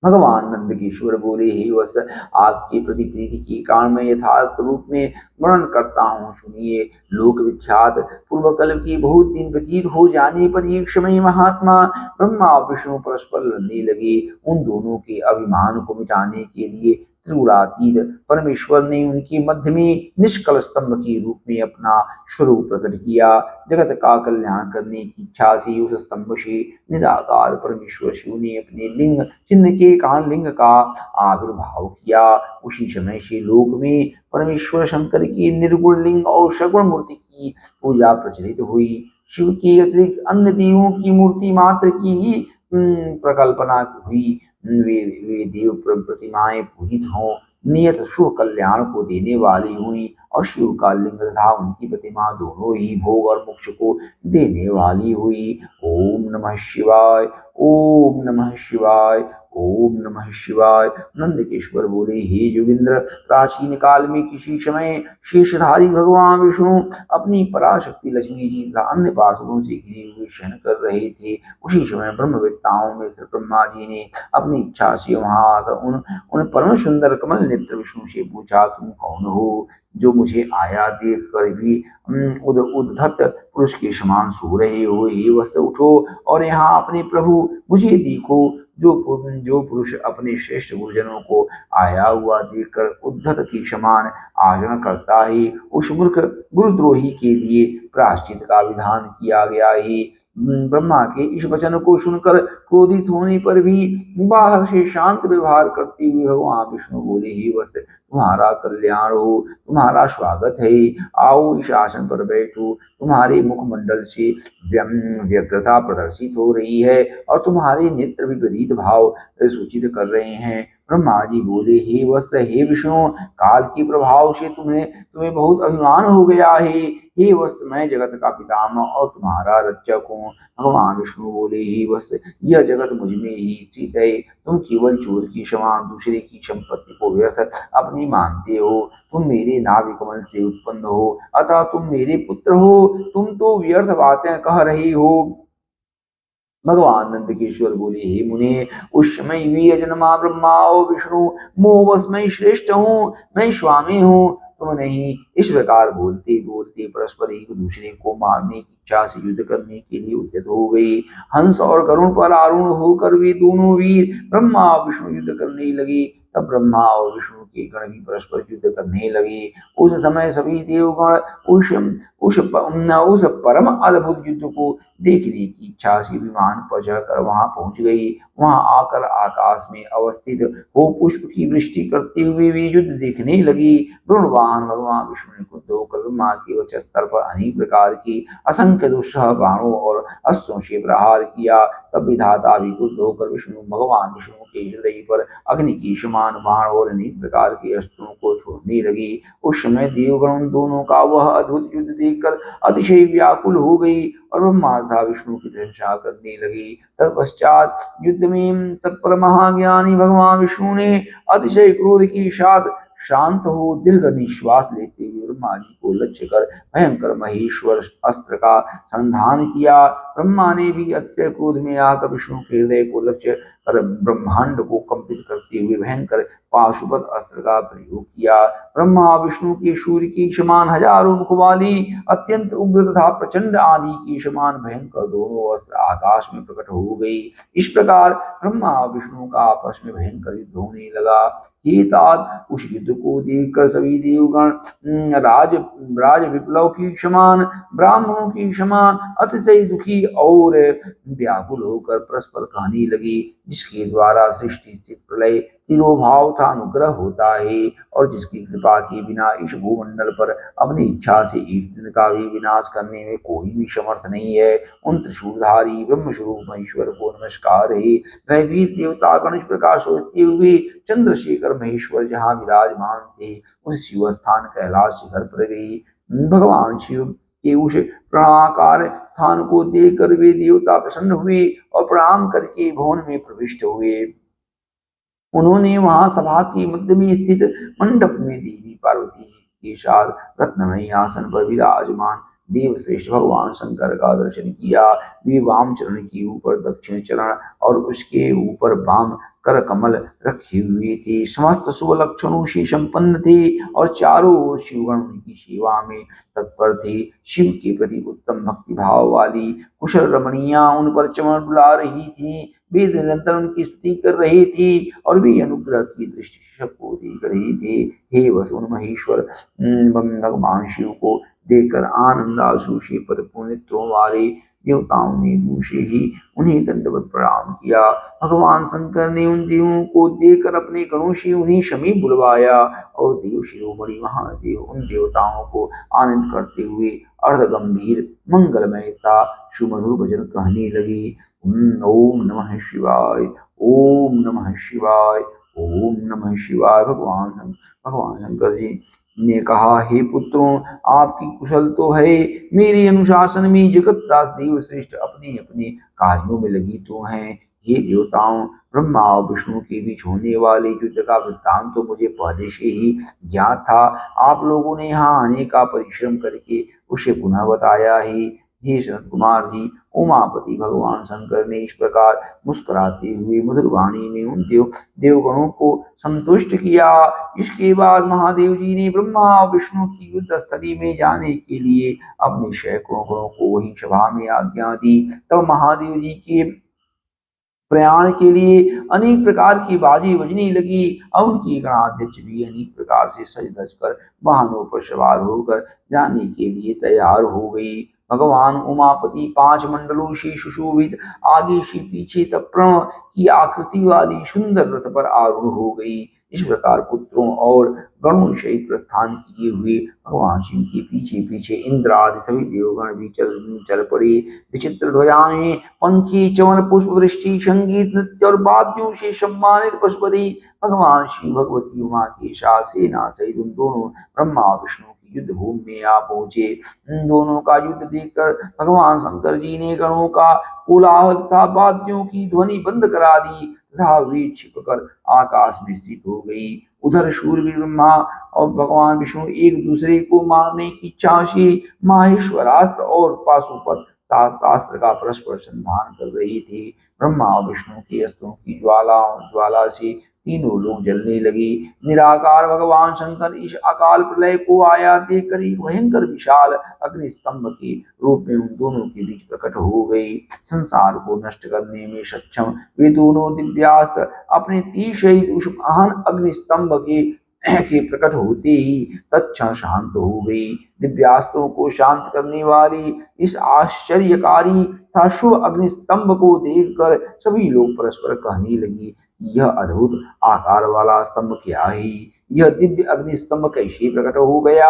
भगवान नंदकेश्वर बोले, हे वत्स, आपके प्रति प्रीति के कारण मैं यथार्थ रूप में वर्णन करता हूँ, सुनिए। लोक विख्यात पूर्व कल्प के बहुत दिन व्यतीत हो जाने पर एक समय महात्मा ब्रह्मा और विष्णु परस्पर लड़ने लगे। उन दोनों के अभिमान को मिटाने के लिए त्रिगुणातीत परमेश्वर ने उनके मध्य में निष्कल स्तंभ के रूप में अपना स्वरूप प्रकट किया। जगत का कल्याण करने की इच्छा से उस स्तंभ से निराकार परमेश्वर शिव ने अपने लिंग चिन्ह के कारण लिंग का आविर्भाव किया। उसी समय से लोक में परमेश्वर शंकर की निर्गुण लिंग और सगुण मूर्ति की पूजा प्रचलित हुई। शिव के अतिरिक्त अन्य देवों की मूर्ति मात्र की ही प्रकल्पना हुई। वे देव प्रतिमाएं पूजित हों, नियत शुभ कल्याण को देने वाली हुई और शिव का लिंग तथा उनकी प्रतिमा दोनों ही भोग और मोक्ष को देने वाली हुई। ओम नमः शिवाय, ओम नमः शिवाय, ओम नमः शिवाय। नंदकेश्वर बोले, हे जोगिंद्र, प्राचीन काल में किसी समय शेषधारी भगवान विष्णु अपनी पराशक्ति लक्ष्मी जी तथा अन्य पार्षदों से घिरे हुए शयन कर रहे थे। उसी समय ब्रह्मवेत्ताओं में से ब्रह्मा जी ने अपनी इच्छा से वहां आकर उन परम सुंदर कमल नेत्र विष्णु से पूछा, तुम कौन हो जो मुझे आया देख कर भी उद्धत पुरुष के समान सो रहे हो? हे वत्स, उठो और यहाँ अपने प्रभु मुझे देखो। जो पुरुष अपने श्रेष्ठ गुरुजनों को आया हुआ देखकर उद्धत के समान आचरण करता है, उस मूर्ख गुरुद्रोही के लिए प्रायश्चित का विधान किया गया है। ब्रह्मा के इस वचन को सुनकर क्रोधित होने पर भी बाहर से शांत व्यवहार करते हुए भगवान विष्णु बोले, हे वत्स, तुम्हारा कल्याण हो, तुम्हारा स्वागत है। आओ इस आसन पर बैठो। तुम्हारे मुखमंडल से व्यग्रता प्रदर्शित हो रही है और तुम्हारे नेत्र विपरीत भाव सूचित कर रहे हैं। ब्रह्मा जी बोले, हे वत्स, हे विष्णु, काल के प्रभाव से तुम्हें बहुत अभिमान हो गया है। हे वत्स, मैं जगत का पितामह और तुम्हारा रक्षक हूँ। भगवान विष्णु बोले, हे वत्स, यह जगत मुझ में ही स्थित है। तुम केवल चोर के समान दूसरे की संपत्ति को व्यर्थ अपनी मानते हो। तुम मेरे नाभि कमल से उत्पन्न हो, अतः तुम मेरे पुत्र हो। तुम तो व्यर्थ बातें कह रहे हो। भगवान नंदकेश्वर बोले, हे मुने, उस समय वे जन्मा ब्रह्मा और विष्णु मोहवश मैं श्रेष्ठ हूँ, मैं स्वामी हूँ, तुम नहीं। इस प्रकार बोलते बोलते परस्पर एक दूसरे को मारने की इच्छा से युद्ध करने के लिए उद्यत हो गए। हंस और गरुण पर आरूढ़ होकर वे दोनों वीर ब्रह्मा और विष्णु युद्ध करने लगे। तब ब्रह्मा और विष्णु के गण भी परस्पर युद्ध करने लगे। उस समय सभी देवगण उस परम अद्भुत युद्ध को देखने की इच्छा से विमान पर चढ़कर वहां पहुंच गई। वहां आकर आकाश में अवस्थित हो पुष्प की वृष्टि करते हुए वे युद्ध देखने लगी। गरुड़वाहन भगवान विष्णु ने क्रुद्ध होकर ब्रह्मा के वक्षस्थल पर अनेक प्रकार की असंख्य दुस्सह बाणों और अस्त्रों से प्रहार किया। तब विधाता भी क्रुद्ध होकर भगवान विष्णु के हृदय पर अग्नि की समान बाण और अनेक प्रकार के अस्त्रों को छोड़ने लगे। उस समय देवगण दोनों का वह अद्भुत युद्ध देखकर अतिशय व्याकुल हो गई और ब्रह्मा तथा विष्णु की प्रशंसा करने लगी। तत्पश्चात युद्ध में तत्पर महाज्ञानी भगवान विष्णु ने अतिशय क्रोध के साथ शांत हो दीर्घ निश्वास लेते हुए ब्रह्मा जी को लक्ष्य कर भयंकर महेश्वर अस्त्र का संधान किया। ब्रह्मा ने भी अतिशय क्रोध में आकर विष्णु के हृदय को लक्ष्य कर ब्रह्मांड को कंपित करते हुए भयंकर पाशुपत अस्त्र का प्रयोग किया। ब्रह्मा विष्णु के सूर्य की समान हजारों मुख वाली अत्यंत उग्र तथा प्रचंड आदि की समान भयंकर दोनों अस्त्र आकाश में प्रकट हो गई। इस प्रकार ब्रह्मा विष्णु का आपस में भयंकर युद्ध होने लगा। ये तात उस युद्ध को देखकर सभी देवगण राज विप्लव की समान ब्राह्मणों की समान अतिशय दुखी और व्याकुल होकर परस्पर कहने लगी, जिसके द्वारा सृष्टि स्थिति प्रलय तिरोभाव था अनुग्रह होता है और जिसकी कृपा के बिना इस भूमंडल पर अपनी इच्छा से एक दिन का भी विनाश करने में कोई भी समर्थ नहीं है, उन त्रिशूलधारी ब्रह्मस्वरूप महेश्वर को नमस्कार है। वह वीर देवता गणेश प्रकार सोचते हुए चंद्रशेखर महेश्वर जहाँ विराजमान थे उस शिव स्थान कैलाश शिखर पर गई। भगवान शिव के उस प्रणाकार स्थान को देखकर वे देवता प्रसन्न हुए और प्रणाम करके भवन में प्रविष्ट हुए। उन्होंने वहां सभा के मध्य में स्थित मंडप में देवी पार्वती के साथ रत्नमयी आसन पर विराजमान देवश्रेष्ठ भगवान शंकर का दर्शन किया। वे वाम चरण के ऊपर दक्षिण चरण और उसके ऊपर वाम कर कमल रखे हुए थे। समस्त शुभ लक्षणों से संपन्न थे और चारों ओर शिवगण उनकी सेवा में तत्पर थे। शिव के प्रति उत्तम भक्ति भाव वाली कुशल रमणियां उन पर चमन डुला रही थी। वे निरंतर उनकी स्तुति कर रहे थे और वे अनुग्रह की दृष्टि से सबको देख रहे थे। हे वसुन महेश्वर भगवान शिव को देखकर आनंद आंसू से परिपूर्ण नेत्रों वाले देवताओं ने दूसरे ही उन्हें दंडवत प्रणाम किया। भगवान शंकर ने उन देवों को देखकर अपने गणों से उन्हें समीप बुलवाया और देव शिरोमणि महादेव उन देवताओं को आनंद करते हुए अर्ध गंभीर मंगलमयता सुमधुर भजन कहने लगे। ओम नमः शिवाय, ओम नमः शिवाय, ओम नमः शिवाय। भगवान शंकर जी ने कहा, हे पुत्रों, आपकी कुशल तो है, मेरे अनुशासन में जगत दास देव श्रेष्ठ अपने अपने कार्यों में लगी तो हैं। ये देवताओं, ब्रह्मा और विष्णु के बीच होने वाले युद्ध का वृत्तांत तो मुझे पहले से ही ज्ञात था। आप लोगों ने यहाँ आने का परिश्रम करके उसे पुनः बताया है। हे सनत कुमार जी, उमापति भगवान शंकर ने इस प्रकार मुस्कुराते हुए मधुर वाणी में उन देवगणों को संतुष्ट किया। इसके बाद महादेव जी ने ब्रह्मा और विष्णु की युद्ध स्थली में जाने के लिए अपने सैकड़ों गणों को वही सभा में आज्ञा दी। तब महादेव जी के प्रयाण के लिए अनेक प्रकार की बाजी बजने लगी और उनकी गणाध्यक्ष भी अनेक प्रकार से सज धज कर वाहनों पर सवार होकर जाने के लिए तैयार हो गई। भगवान उमापति 5 मंडलों से सुशोभित आगे से पीछे तक प्रण की आकृति वाली सुंदर रथ पर आरूढ़ हो गई। इस प्रकार पुत्रों और गणों सहित प्रस्थान किए हुए भगवान शिव के पीछे पीछे इंद्र आदि सभी देवगण भी चल पड़े। विचित्र ध्वजाएं, पंखी, चवन, पुष्प वृष्टि, संगीत, नृत्य और वाद्यों से सम्मानित पशुपति भगवान शिव भगवती उमा के साथ सेना सहित उन दोनों ब्रह्मा और विष्णु की युद्ध भूमि में आ पहुंचे। इन दोनों का युद्ध देखकर भगवान शंकर जी ने गणों का कोलाहल तथा वाद्यों की ध्वनि बंद करा दी तथा वे छिपकर आकाश में स्थित हो गई। उधर शूरवीर ब्रह्मा और भगवान विष्णु एक दूसरे को मारने की इच्छा से माहेश्वरास्त्र और पाशुपत शास्त्र का परस्पर संधान कर रहे थे। ब्रह्मा और विष्णु के अस्त्रों की ज्वाला से तीनों लोग जलने लगे। निराकार भगवान शंकर इस अकाल प्रलय को आया देखकर एक भयंकर विशाल अग्निस्तंभ के रूप में उन दोनों के बीच प्रकट हो गई। संसार को नष्ट करने में सक्षम वे दोनों दिव्यास्त्र अपने तीर सहित उस महान अग्निस्तंभ के के प्रकट होते ही तत्क्षण शांत हो गई। दिव्यास्त्रों को शांत करने वाली इस आश्चर्यकारी था शुभ अग्निस्तंभ को देखकर सभी लोग परस्पर कहने लगे, यह अद्भुत आकार वाला स्तंभ क्या है? यह दिव्य अग्निस्तंभ कैसे प्रकट हो गया?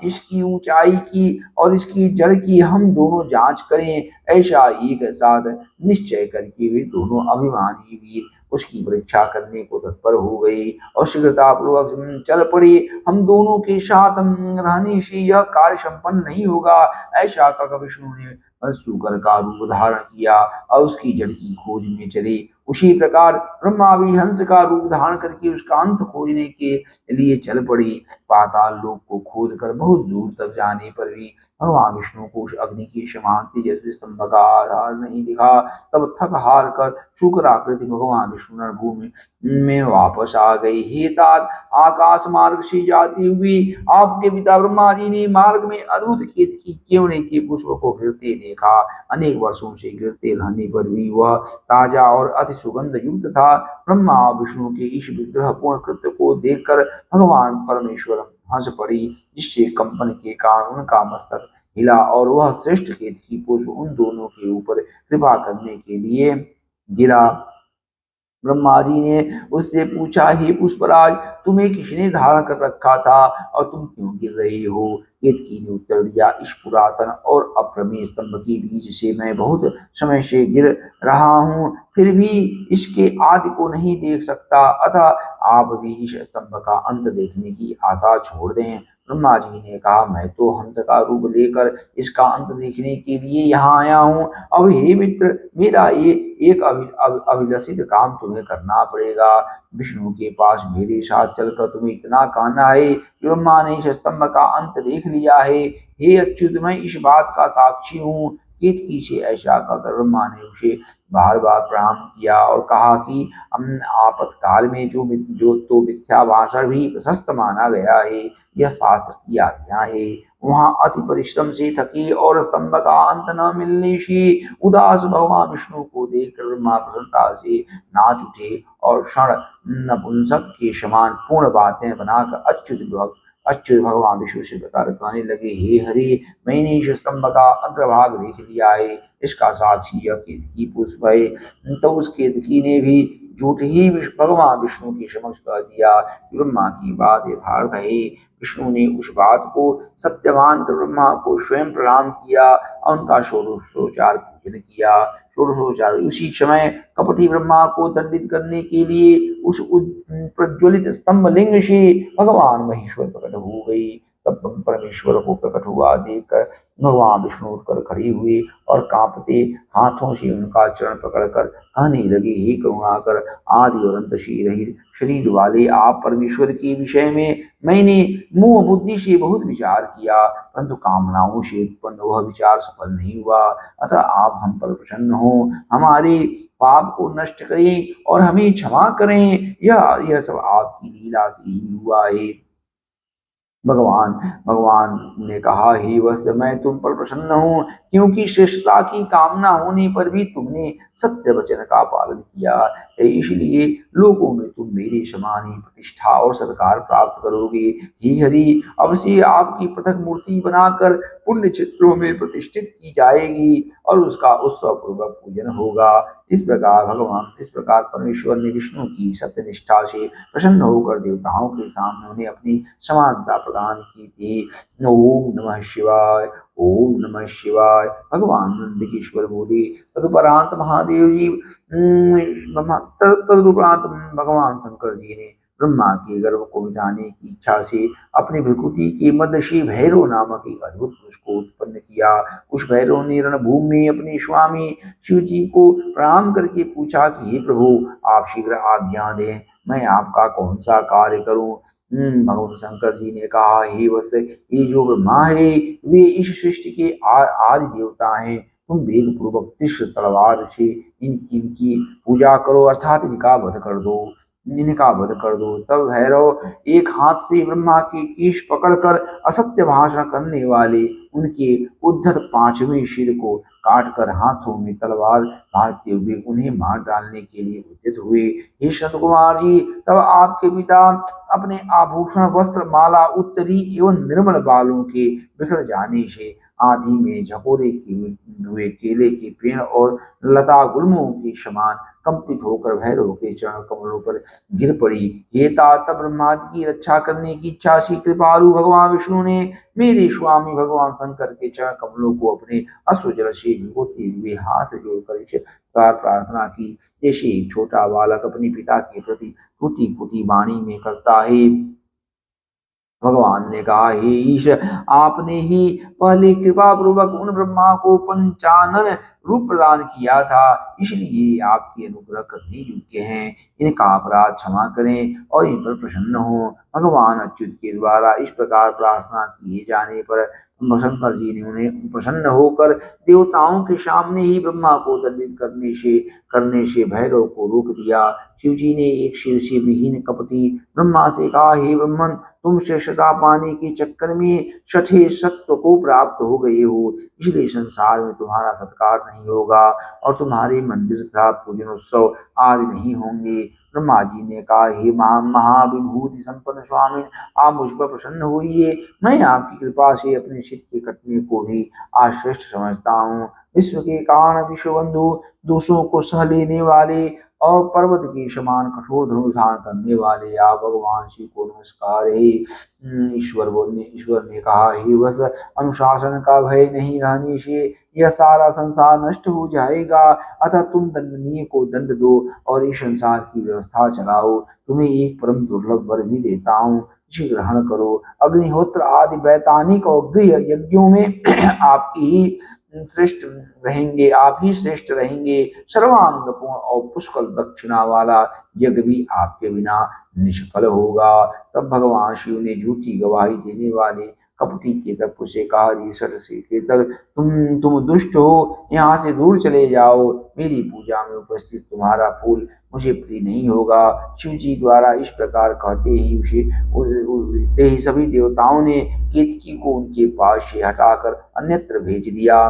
इसकी ऊंचाई की और इसकी जड़ की हम दोनों जांच करें। ऐसा एक साथ निश्चय करके वे दोनों अभिमानी वीर उसकी परीक्षा करने को तत्पर हो गए और शीघ्रतापूर्वक चल पड़े। हम दोनों के साथ रहने से यह कार्य संपन्न नहीं होगा, ऐसा कहकर विष्णु ने सूकर का रूप धारण किया और उसकी जड़ की खोज में चले। उसी प्रकार ब्रह्मा भी हंस का रूप धारण करके उसका अंत खोजने के लिए चल पड़े। पाताल लोक को खोद कर बहुत दूर तक जाने पर भी भगवान विष्णु को उस अग्नि के समान तेजस्वी स्तंभ का आधार नहीं दिखा। तब थक हार कर शुक्र आकृति भगवान विष्णु भूमि में वापस आ गई। हे तात, आकाश मार्ग से जाते हुए आपके पिता ब्रह्मा जी ने मार्ग में अद्भुत खेत की केवड़े के पुष्प को गिरते देखा। अनेक वर्षों से गिरते रहने पर भी वह ताजा और अति सुगंध युक्त था। ब्रह्मा और विष्णु के इस विग्रह पूर्ण कृत्य को देखकर भगवान परमेश्वर हंस पड़ी, जिससे कंपन के कारण उनका मस्तक हिला और वह श्रेष्ठ खेत की पुष्प उन दोनों के ऊपर कृपा करने के लिए गिरा। ब्रह्मा जी ने उससे पूछा, हे पुष्पराज, तुम्हें किसने धारण कर रखा था और तुम क्यों गिर रही हो? केतकी ने उत्तर दिया, इस पुरातन और अप्रमेय स्तंभ के बीच से मैं बहुत समय से गिर रहा हूँ, फिर भी इसके आदि को नहीं देख सकता, अतः आप भी इस स्तंभ का अंत देखने की आशा छोड़ दें। ब्रह्मा जी ने कहा, मैं तो हंस का रूप लेकर इसका अंत देखने के लिए यहाँ आया हूँ। अब हे मित्र, मेरा ये एक अभिलषित काम तुम्हें करना पड़ेगा। विष्णु के पास मेरे साथ चलकर तुम्हें इतना कहना है कि ब्रह्मा ने इस स्तंभ का अंत देख लिया है। हे अच्युत, मैं इस बात का साक्षी हूँ। केतकी से ऐसा कहकर ब्रह्मा ने उसे बार बार प्रणाम किया और कहा कि आपातकाल में जो तो मिथ्या भाषण भी प्रशस्त माना गया है, यह शास्त्र की आज्ञा है। वहां अति परिश्रम से थके और स्तंभ का अंत न मिलने से उदास भगवान विष्णु को देखकर ब्रह्मा प्रसन्नता से नाच उठे और क्षण नपुंसक के समान पूर्ण बातें बनाकर अच्युत भगवान विष्णु से प्रकार कहने लगे, हे हरि, मैंने इस स्तंभ का अग्रभाग देख लिया है, इसका साक्षी यह केतकी पुष्प है। तो उस केतकी ने भी झूठ ही भगवान विष्णु के समक्ष कह दिया कि ब्रह्मा की बात यथार्थ है। विष्णु ने उस बात को सत्य मानकर ब्रह्मा को स्वयं प्रणाम किया और उनका षोडशोपचार पूजन किया। षोडशोपचार उसी समय कपटी ब्रह्मा को दंडित करने के लिए उस प्रज्वलित स्तंभ लिंग से भगवान महेश्वर प्रकट हो गई। तब परमेश्वर को प्रकट हुआ देखकर भगवान विष्णु उठकर खड़े हुए और कांपते हाथों से उनका चरण पकड़कर कहने लगे, हे करुणाकर आदि और अंत से रहित शरीर वाले आप परमेश्वर के विषय में मैंने मोह बुद्धि से बहुत विचार किया, परंतु कामनाओं से उत्पन्न वह विचार सफल नहीं हुआ। अतः आप हम पर प्रसन्न हो, हमारे पाप को नष्ट करें और हमें क्षमा करें। यह सब आपकी लीला से ही हुआ है। भगवान भगवान ने कहा, हे वत्स, मैं तुम पर प्रसन्न हूँ, क्योंकि श्रेष्ठता की कामना होने पर भी तुमने सत्य वचन का पालन किया है, इसलिए लोगों में तुम मेरे समान ही प्रतिष्ठा और सत्कार प्राप्त करोगे। हे हरि, अब से आपकी पृथक मूर्ति बनाकर पुण्य क्षेत्रों में प्रतिष्ठित की जाएगी और उसका उत्सव पूर्वक पूजन होगा। इस प्रकार परमेश्वर ने विष्णु की सत्यनिष्ठा से प्रसन्न होकर देवताओं के सामने उन्हें अपनी समानता प्रदान की थी। ओम नमः शिवाय, ओम नमः शिवाय। भगवान नंदकिश्वर बोले, तदुपरांत महादेव जी तदुपरांत भगवान शंकर जी ने ब्रह्मा के गर्भ को मिटाने की इच्छा से अपनी भृकुटी के मध्य से भैरव नामक एक अद्भुत पुरुष को उत्पन्न किया। उस भैरव ने रणभूमि में अपने स्वामी शिव जी को प्रणाम करके पूछा कि हे प्रभु, आप शीघ्र आज्ञा दें, मैं आपका कौन सा कार्य करूं? भगवान शंकर जी ने कहा, हे वत्स, ये जो ब्रह्मा है वे इस सृष्टि के आदि देवता हैं। तुम वेग पूर्वक तीक्ष्ण तलवार से इनकी पूजा करो, अर्थात इनका वध कर दो। तब भैरव एक हाथ से ब्रह्मा के केश पकड़कर असत्य भाषण करने वाले उनके उद्धत पांचवें सिर को काटकर हाथों में तलवार भांजते हुए उन्हें मार डालने के लिए उद्यत हुए। हे संत कुमार जी, तब आपके पिता अपने आभूषण, वस्त्र, माला, उत्तरी एवं निर्मल बालों के बिखर जाने से आंधी में झकोरे हुए केले के पेड़ और लता गुल्मों के समान कंपित होकर भैरव के चरण कमलों पर गिर पड़ी। हे तात, ब्रह्मा जी की रक्षा करने की इच्छा से कृपालु भगवान विष्णु ने मेरे स्वामी भगवान शंकर के चरण कमलों को अपने अश्रु जल से भिगोते हुए हाथ जोड़कर इस प्रकार प्रार्थना की, जैसे एक छोटा बालक अपने पिता के प्रति टूटी फूटी वाणी में करता है। भगवान ने कहा, हे ईश, आपने ही पहले कृपा पूर्वक उन ब्रह्मा को पंचानन रूप प्रदान किया था, इसलिए आपके अनुग्रह करने योग्य हैं। इनका अपराध क्षमा करें और इन पर प्रसन्न हो। भगवान अच्युत के द्वारा इस प्रकार प्रार्थना किए जाने पर शंकर जी ने उन्हें प्रसन्न होकर देवताओं के सामने ही ब्रह्मा को दंडित करने से भैरव को रोक दिया। शिव जी ने एक सिर से विहीन कपटी ब्रह्मा से कहा, हे ब्रह्मन, तुम श्रेष्ठता पाने के चक्कर में छठे सत्व को प्राप्त हो गए हो, इसलिए संसार में तुम्हारा सत्कार नहीं होगा और तुम्हारे मंदिर तथा पूजन उत्सव आदि नहीं होंगे। ब्रह्मा जी ने कहा, हे महाविभूति संपन्न स्वामी, आप मुझ पर प्रसन्न होइए। मैं आपकी कृपा से अपने सिर के कटने को भी आज श्रेष्ठ समझता हूँ। विश्व के कारण विश्वबंधु, दोषों को सह लेने वाले और पर्वत के समान कठोर धनुष धारण करने वाले आप भगवान शिव को नमस्कार है। ईश्वर ने कहा, हे वत्स, अनुशासन का भय नहीं रहने से यह सारा संसार नष्ट हो जाएगा, अतः तुम दंडनीय को दंड दो और इस संसार की व्यवस्था चलाओ। तुम्हें एक परम दुर्लभ वर भी देता हूँ, इसे ग्रहण करो। अग्निहोत्र आदि वैतानिक और गृह यज्ञों में आपकी ही श्रेष्ठ रहेंगे। सर्वांगपूर्ण और पुष्कल दक्षिणा वाला यज्ञ भी आपके बिना निष्फल होगा। तब भगवान शिव ने झूठी गवाही देने वाले कपटी केतक से कहा, रिसठ से केतक, तुम दुष्ट हो, यहाँ से दूर चले जाओ। मेरी पूजा में उपस्थित तुम्हारा फूल मुझे प्रिय नहीं होगा। शिव जी द्वारा इस प्रकार कहते ही सभी देवताओं ने केतकी को उनके पास से हटाकर अन्यत्र भेज दिया।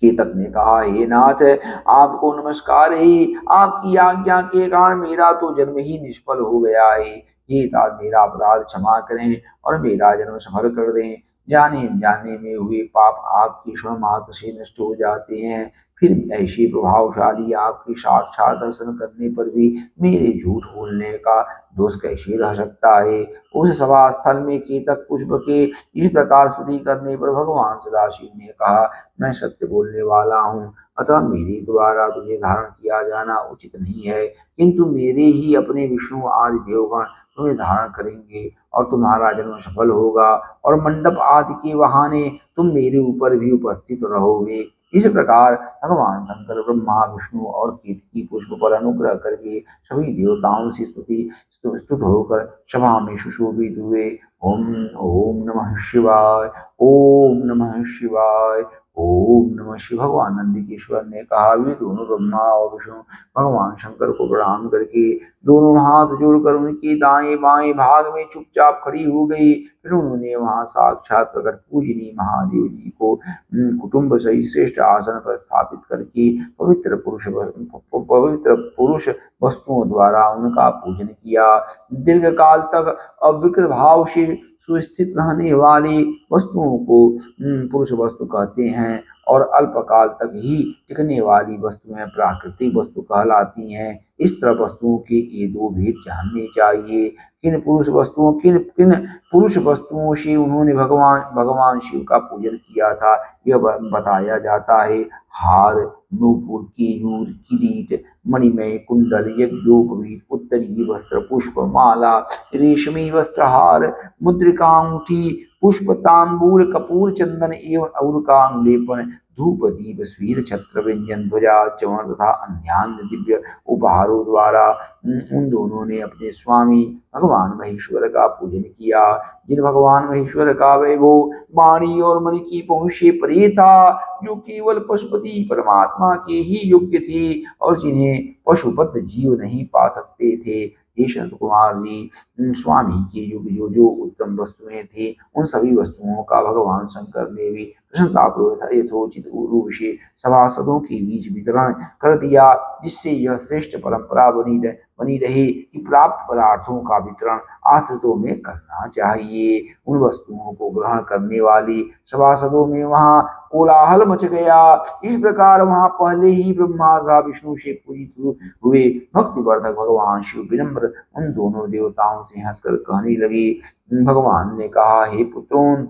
केतक ने कहा, हे नाथ, आपको नमस्कार है। आपकी आज्ञा के कारण मेरा तो जन्म ही निष्फल हो गया है। हे तात, मेरा अपराध क्षमा करें और मेरा जन्म सफल कर दें। जाने अनजाने में हुए पाप आपके क्षण मात्र से नष्ट हो जाते हैं, फिर ऐसे प्रभावशाली आपके साक्षात दर्शन करने पर भी मेरे झूठ बोलने का दोष कैसे रह सकता है। उस सभा स्थल में केतक पुष्प के इस प्रकार स्तुति करने पर भगवान सदाशिव ने कहा, मैं सत्य बोलने वाला हूँ, अतः मेरे द्वारा तुझे धारण किया जाना उचित नहीं है, किंतु मेरे ही अपने विष्णु आदि देवगण तुम्हें धारण करेंगे और तुम्हारा जन्म सफल होगा और मंडप आदि के बहाने तुम मेरे ऊपर भी उपस्थित रहोगे। इस प्रकार भगवान शंकर ब्रह्मा, विष्णु और केतकी पुष्प पर अनुग्रह करके सभी देवताओं से स्तुत होकर सभा में सुशोभित हुए। ओम ओम नमः शिवाय, ओम नमः शिवाय, ओम नमः शिवाय। भगवान नंदीकेश्वर ने कहा, वे दोनों ब्रह्मा और विष्णु भगवान शंकर को प्रणाम करके दोनों हाथ जोड़कर उनके दाएं बाएं भाग में चुपचाप खड़ी हो गई। फिर उन्होंने वहां साक्षात प्रकट पूजनीय महादेव जी को कुटुंब सहित श्रेष्ठ आसन पर स्थापित करके पवित्र पुरुष वस्तुओं द्वारा उनका पूजन किया। दीर्घ काल तक अविकृत भाव से सुस्थित रहने वाली वस्तुओं को पुरुष वस्तु कहते हैं और अल्पकाल तक ही टिकने वाली वस्तुएं प्राकृतिक वस्तु कहलाती हैं। इस तरह वस्तुओं के ये दो भेद जानने चाहिए। किन पुरुष वस्तुओं से उन्होंने भगवान शिव का पूजन किया था, यह बताया जाता है। हार, नूपुर, केयूर, किरीट, मणिमय कुंडल, यज्ञोपवीत, उत्तरीय वस्त्र, पुष्प माला, रेशमी वस्त्रहार, मुद्रिकांगूठी, पुष्प, तांबूल, कपूर, चंदन एवं अउर का अंगलेपन, धूप, दीप, स्वीर, छत्र, व्यंजन, ध्वजा, चवर्ण तथा अन्यान्य दिव्य उपहारों द्वारा उन दोनों ने अपने स्वामी भगवान महेश्वर का पूजन किया। जिन भगवान महेश्वर का वैभव वाणी और मन की पहुंच से परे था, जो केवल पशुपति परमात्मा के ही योग्य थे और जिन्हें पशुपत जीव नहीं पा सकते थे। हे संत कुमार जी, स्वामी के युग जो जो उत्तम वस्तुएं थी, उन सभी वस्तुओं का भगवान शंकर ने भी प्रसन्नतापूर्वक यथोचित रूप से सभासदों के बीच वितरण कर दिया, जिससे यह श्रेष्ठ परंपरा बनी रहे कि प्राप्त पदार्थों का वितरण आश्रितों में करना चाहिए। उन वस्तुओं को ग्रहण करने वाले सभासदों में वहां कोलाहल मच गया। इस प्रकार वहां पहले ही ब्रह्मा तथा विष्णु से पूजित हुए भक्तिवर्धक भगवान शिव विनम्र उन दोनों देवताओं से हंसकर कहने लगे। भगवान ने कहा, हे पुत्रों,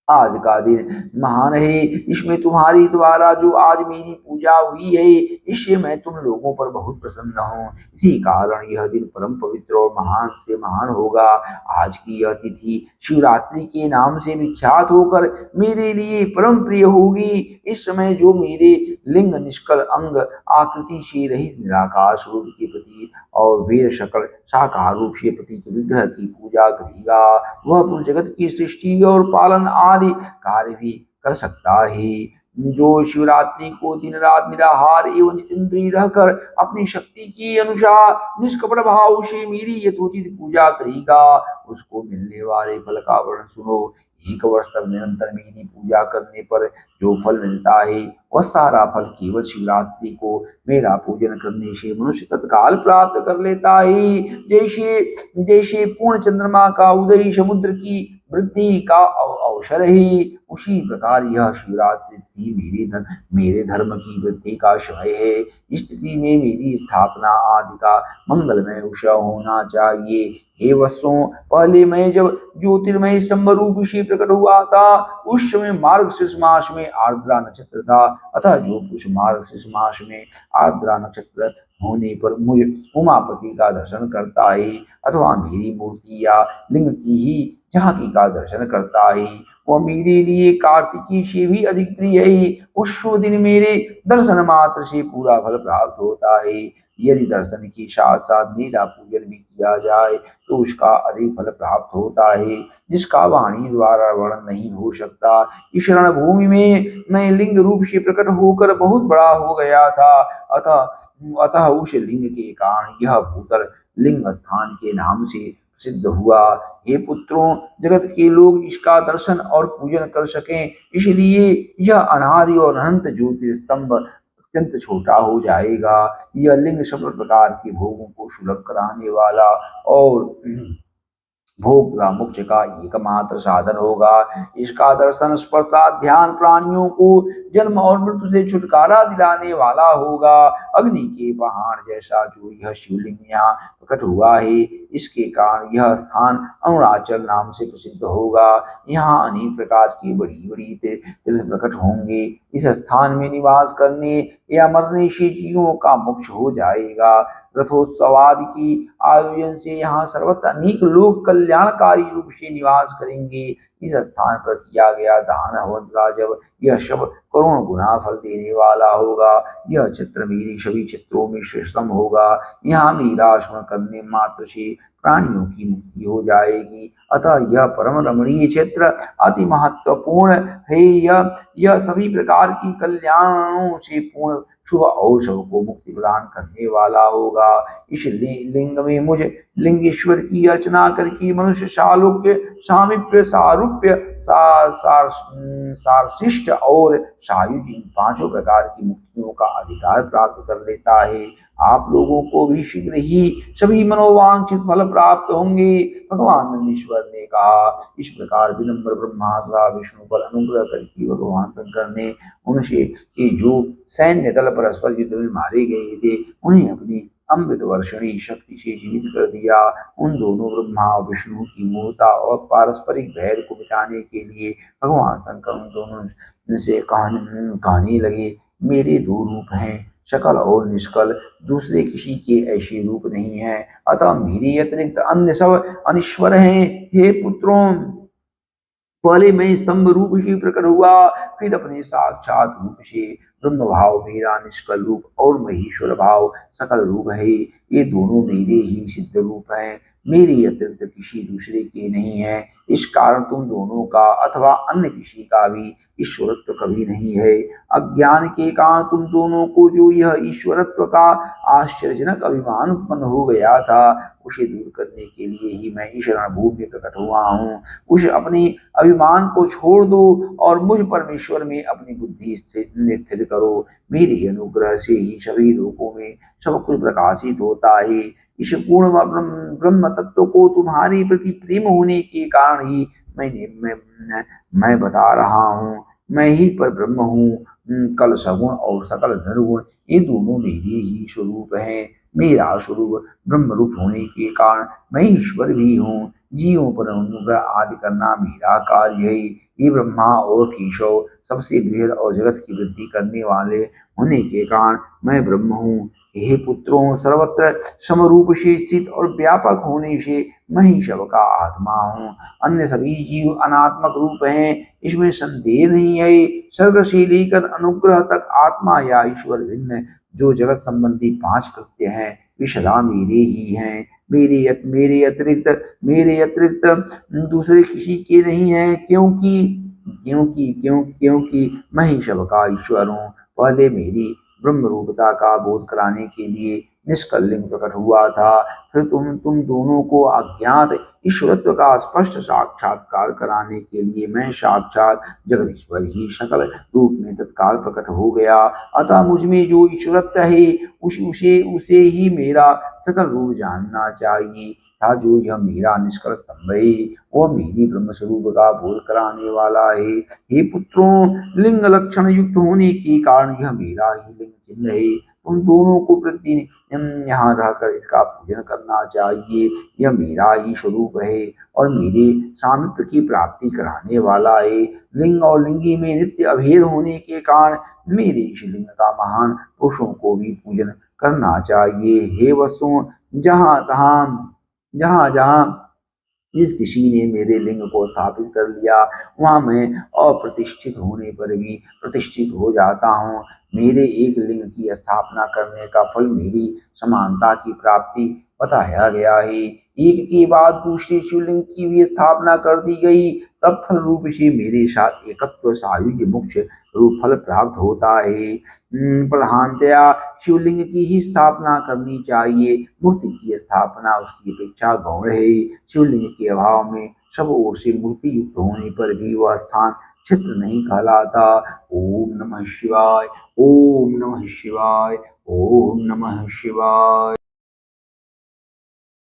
आज का दिन महान है। इसमें तुम्हारी द्वारा जो आज मेरी पूजा हुई है, इससे मैं तुम लोगों पर बहुत प्रसन्न हूँ। इसी कारण यह दिन परम पवित्र और महान से महान होगा। आज की यह तिथि शिवरात्रि के नाम से विख्यात होकर मेरे लिए परम प्रिय होगी। इस समय जो मेरे लिंग निष्कल अंग आकृति से रहित निराकार स्वरूप के प्रति और वीर शकल साकार रूप से प्रतीक विग्रह की पूजा करेगा, वह पूर्ण जगत की सृष्टि और पालन आदि कार्य भी कर सकता है। जो शिवरात्रि को दिन रात निराहार एवं जितेंद्रिय रहकर अपनी शक्ति के अनुसार निष्कपट भाव से मेरी यथोचित पूजा करेगा, उसको मिलने वाले फल का वर्णन सुनो। 1 वर्ष तक निरंतर मेरी पूजा करने पर जो फल मिलता है, वह सारा फल केवल शिवरात्रि को मेरा पूजन करने से मनुष्य तत्काल प्राप्त कर लेता है। जैसे जैसे पूर्ण चंद्रमा का उदय समुद्र की वृद्धि का अवसर है, उसी प्रकार यह शिवरात्रि मेरे धर्म की वृद्धि का समय है। इस स्थिति में मेरी स्थापना आदि का मंगलमय उत्सव होना चाहिए। हे वत्सों, पहले मैं जब ज्योतिर्मय स्तंभ रूप से प्रकट हुआ था, उस समय मार्गशीर्ष मास में आर्द्रा नक्षत्र था। अतः जो पुरुष मार्गशीर्ष मास में आर्द्रा नक्षत्र होने पर मुझ उमापति का दर्शन करता है, अथवा मेरी मूर्ति या लिंग की ही झांकी का दर्शन करता है, वह मेरे लिए कार्तिकी से भी अधिक प्रिय है। उस शुभ दिन मेरे दर्शन मात्र से पूरा फल प्राप्त होता है। यदि दर्शन के साथ साथ मेरा पूजन भी किया जाए तो उसका अधिक फल प्राप्त होता है, जिसका वाणी द्वारा वर्णन नहीं हो सकता। इस रणभूमि में मैं लिंग रूप से प्रकट होकर बहुत बड़ा हो गया था। अतः अतः उस लिंग के कारण यह भूतल लिंग स्थान के नाम से सिद्ध हुआ। हे पुत्रों, जगत के लोग इसका दर्शन और पूजन कर सकें, इसलिए यह अनादि और अनंत ज्योतिस्तंभ अत्यंत छोटा हो जाएगा। यह लिंग सब प्रकार के भोगों को सुलभ कराने वाला और भोग तथा मोक्ष का एकमात्र साधन होगा। इसका दर्शन स्पर्श ध्यान प्राणियों को जन्म और मृत्यु से छुटकारा दिलाने वाला होगा। अग्नि के पहाड़ जैसा जो यह शिवलिंग यहाँ प्रकट हुआ है, इसके कारण यह स्थान अरुणाचल नाम से प्रसिद्ध होगा। यहाँ अनेक प्रकार की बड़ी बड़ी तीर्थ प्रकट होंगे। इस स्थान में निवास करने या मरने से जीवों का मोक्ष हो जाएगा। रथोत्सवादि की आयोजन से यहाँ सर्वत्र अनेक लोग कल्याणकारी रूप से निवास करेंगे। इस स्थान पर किया गया दान हवन जब यह सब करोड़ गुना फल देने वाला होगा। यह चित्र मेरे सभी चित्रों में श्रेष्ठतम होगा। यहाँ मेरा स्मरण करने मात्र से प्राणियों की मुक्ति हो जाएगी। अतः यह परम रमणीय क्षेत्र अति महत्वपूर्ण है। यह सभी प्रकार की कल्याणों से पूर्ण शुभ और सबको मुक्ति प्रदान करने वाला होगा। इस लिंग में मुझे लिंगेश्वर की अर्चना करके मनुष्य शालोक्य सामीप्य सारूप्य सारशिष्ट और सायुज इन 5 प्रकार की मुक्तियों का अधिकार प्राप्त कर लेता है। आप लोगों को भी शीघ्र ही सभी मनोवांछित फल प्राप्त होंगे। भगवान नंदीश्वर ने कहा। इस प्रकार विनम्र ब्रह्मा तथा विष्णु पर अनुग्रह करके भगवान शंकर ने उनसे कि जो सैन्य दल परस्पर युद्ध में मारे गए थे, उन्हें अपनी अमृत वर्षणी शक्ति से जीवित कर दिया। उन दोनों ब्रह्मा और विष्णु की मूर्ता और पारस्परिक भैर को मिटाने के लिए भगवान शंकर उन दोनों से कहने लगे, मेरे 2 रूप हैं, सकल और निष्कल, दूसरे किसी के ऐसे रूप नहीं है। अतः मेरे अतिरिक्त अन्य सब अनिश्वर हैं। हे पुत्रों, पहले मैं स्तंभ रूप से प्रकट हुआ, फिर अपने साक्षात रूप से ब्रह्म भाव मेरा निष्कल रूप और महेश्वर भाव सकल रूप है। ये दोनों मेरे ही सिद्ध रूप हैं। मेरे अतिरिक्त किसी दूसरे के नहीं है। इस कारण तुम दोनों का अथवा अन्य किसी का भी ईश्वरत्व कभी नहीं है। अज्ञान के कारण तुम दोनों को जो यह ईश्वरत्व का आश्चर्यजनक अभिमान उत्पन्न हो गया था, उसे दूर करने के लिए ही मैं इस रणभूमि में प्रकट हुआ हूँ। उस अपने अभिमान को छोड़ दो और मुझ परमेश्वर में अपनी बुद्धि स्थिर करो। मेरे अनुग्रह से ही सभी लोगों में सब कुछ प्रकाशित होता है। इस पूर्ण ब्रह्म तत्व को तुम्हारे प्रति प्रेम होने के कारण ही मैं बता रहा हूँ। मैं ही पर ब्रह्म हूँ। कल सगुण और सकल निर्गुण ये दोनों मेरे ही स्वरूप हैं। मेरा स्वरूप ब्रह्म रूप होने के कारण मैं ईश्वर भी हूँ। जीवों पर अनुग्रह आदि करना मेरा कार्य है। ये ब्रह्मा और केशव सबसे बृहद और जगत की वृद्धि करने वाले होने के कारण मैं ब्रह्म हूँ। हे पुत्रों, सर्वत्र समरूप से स्थित और व्यापक होने से मैं ही सबका आत्मा हूँ। अन्य सभी जीव अनात्मक रूप हैं, इसमें संदेह नहीं है। स्वर्ग से लेकर अनुग्रह तक आत्मा या ईश्वर भिन्न जो जगत संबंधी 5 कृत्य हैं, वे सदा मेरे ही हैं। मेरे अतिरिक्त दूसरे किसी के नहीं है, क्योंकि मैं ही सबका ईश्वर हूँ। पहले मेरी ब्रह्म रूपता का बोध कराने के लिए निष्कलंक प्रकट हुआ था। फिर तुम दोनों को अज्ञात ईश्वरत्व का स्पष्ट साक्षात्कार कराने के लिए मैं साक्षात जगदीश्वर ही सकल रूप में तत्काल प्रकट हो गया। अतः मुझ में जो ईश्वरत्व है उसे ही मेरा सकल रूप जानना चाहिए था। जो यह मेरा निष्कल स्तंभ है, वह मेरी ब्रह्म स्वरूप का बोध कराने वाला है। हे पुत्रों, लिंग लक्षण युक्त होने के कारण यह मेरा ही लिंग चिन्ह है। उन दोनों को प्रतिदिन यहाँ रहकर इसका पूजन करना चाहिए। यह मेरा ही स्वरूप है और मेरे सामिप्य की प्राप्ति कराने वाला है। लिंग और लिंगी में नित्य अभेद होने के कारण मेरे इस लिंग का महान पुरुषों को भी पूजन करना चाहिए। हे वत्सों, जहाँ जहाँ जिस किसी ने मेरे लिंग को स्थापित कर लिया, वहाँ मैं अप्रतिष्ठित होने पर भी प्रतिष्ठित हो जाता हूँ। मेरे एक लिंग की स्थापना करने का फल मेरी समानता की प्राप्ति बताया गया है। एक के बाद दूसरे शिवलिंग की भी स्थापना कर दी गई, तब फल रूप से मेरे साथ एकत्व सायुज्य मुख्य रूप फल प्राप्त होता है। प्रधानतया शिवलिंग की ही स्थापना करनी चाहिए। मूर्ति की स्थापना उसकी अपेक्षा गौण है। शिवलिंग के अभाव में सब ओर से मूर्ति युक्त होने पर भी वह स्थान क्षेत्र नहीं कहलाता। ओम नमः शिवाय। ओम नमः शिवाय। ओम नमः शिवाय।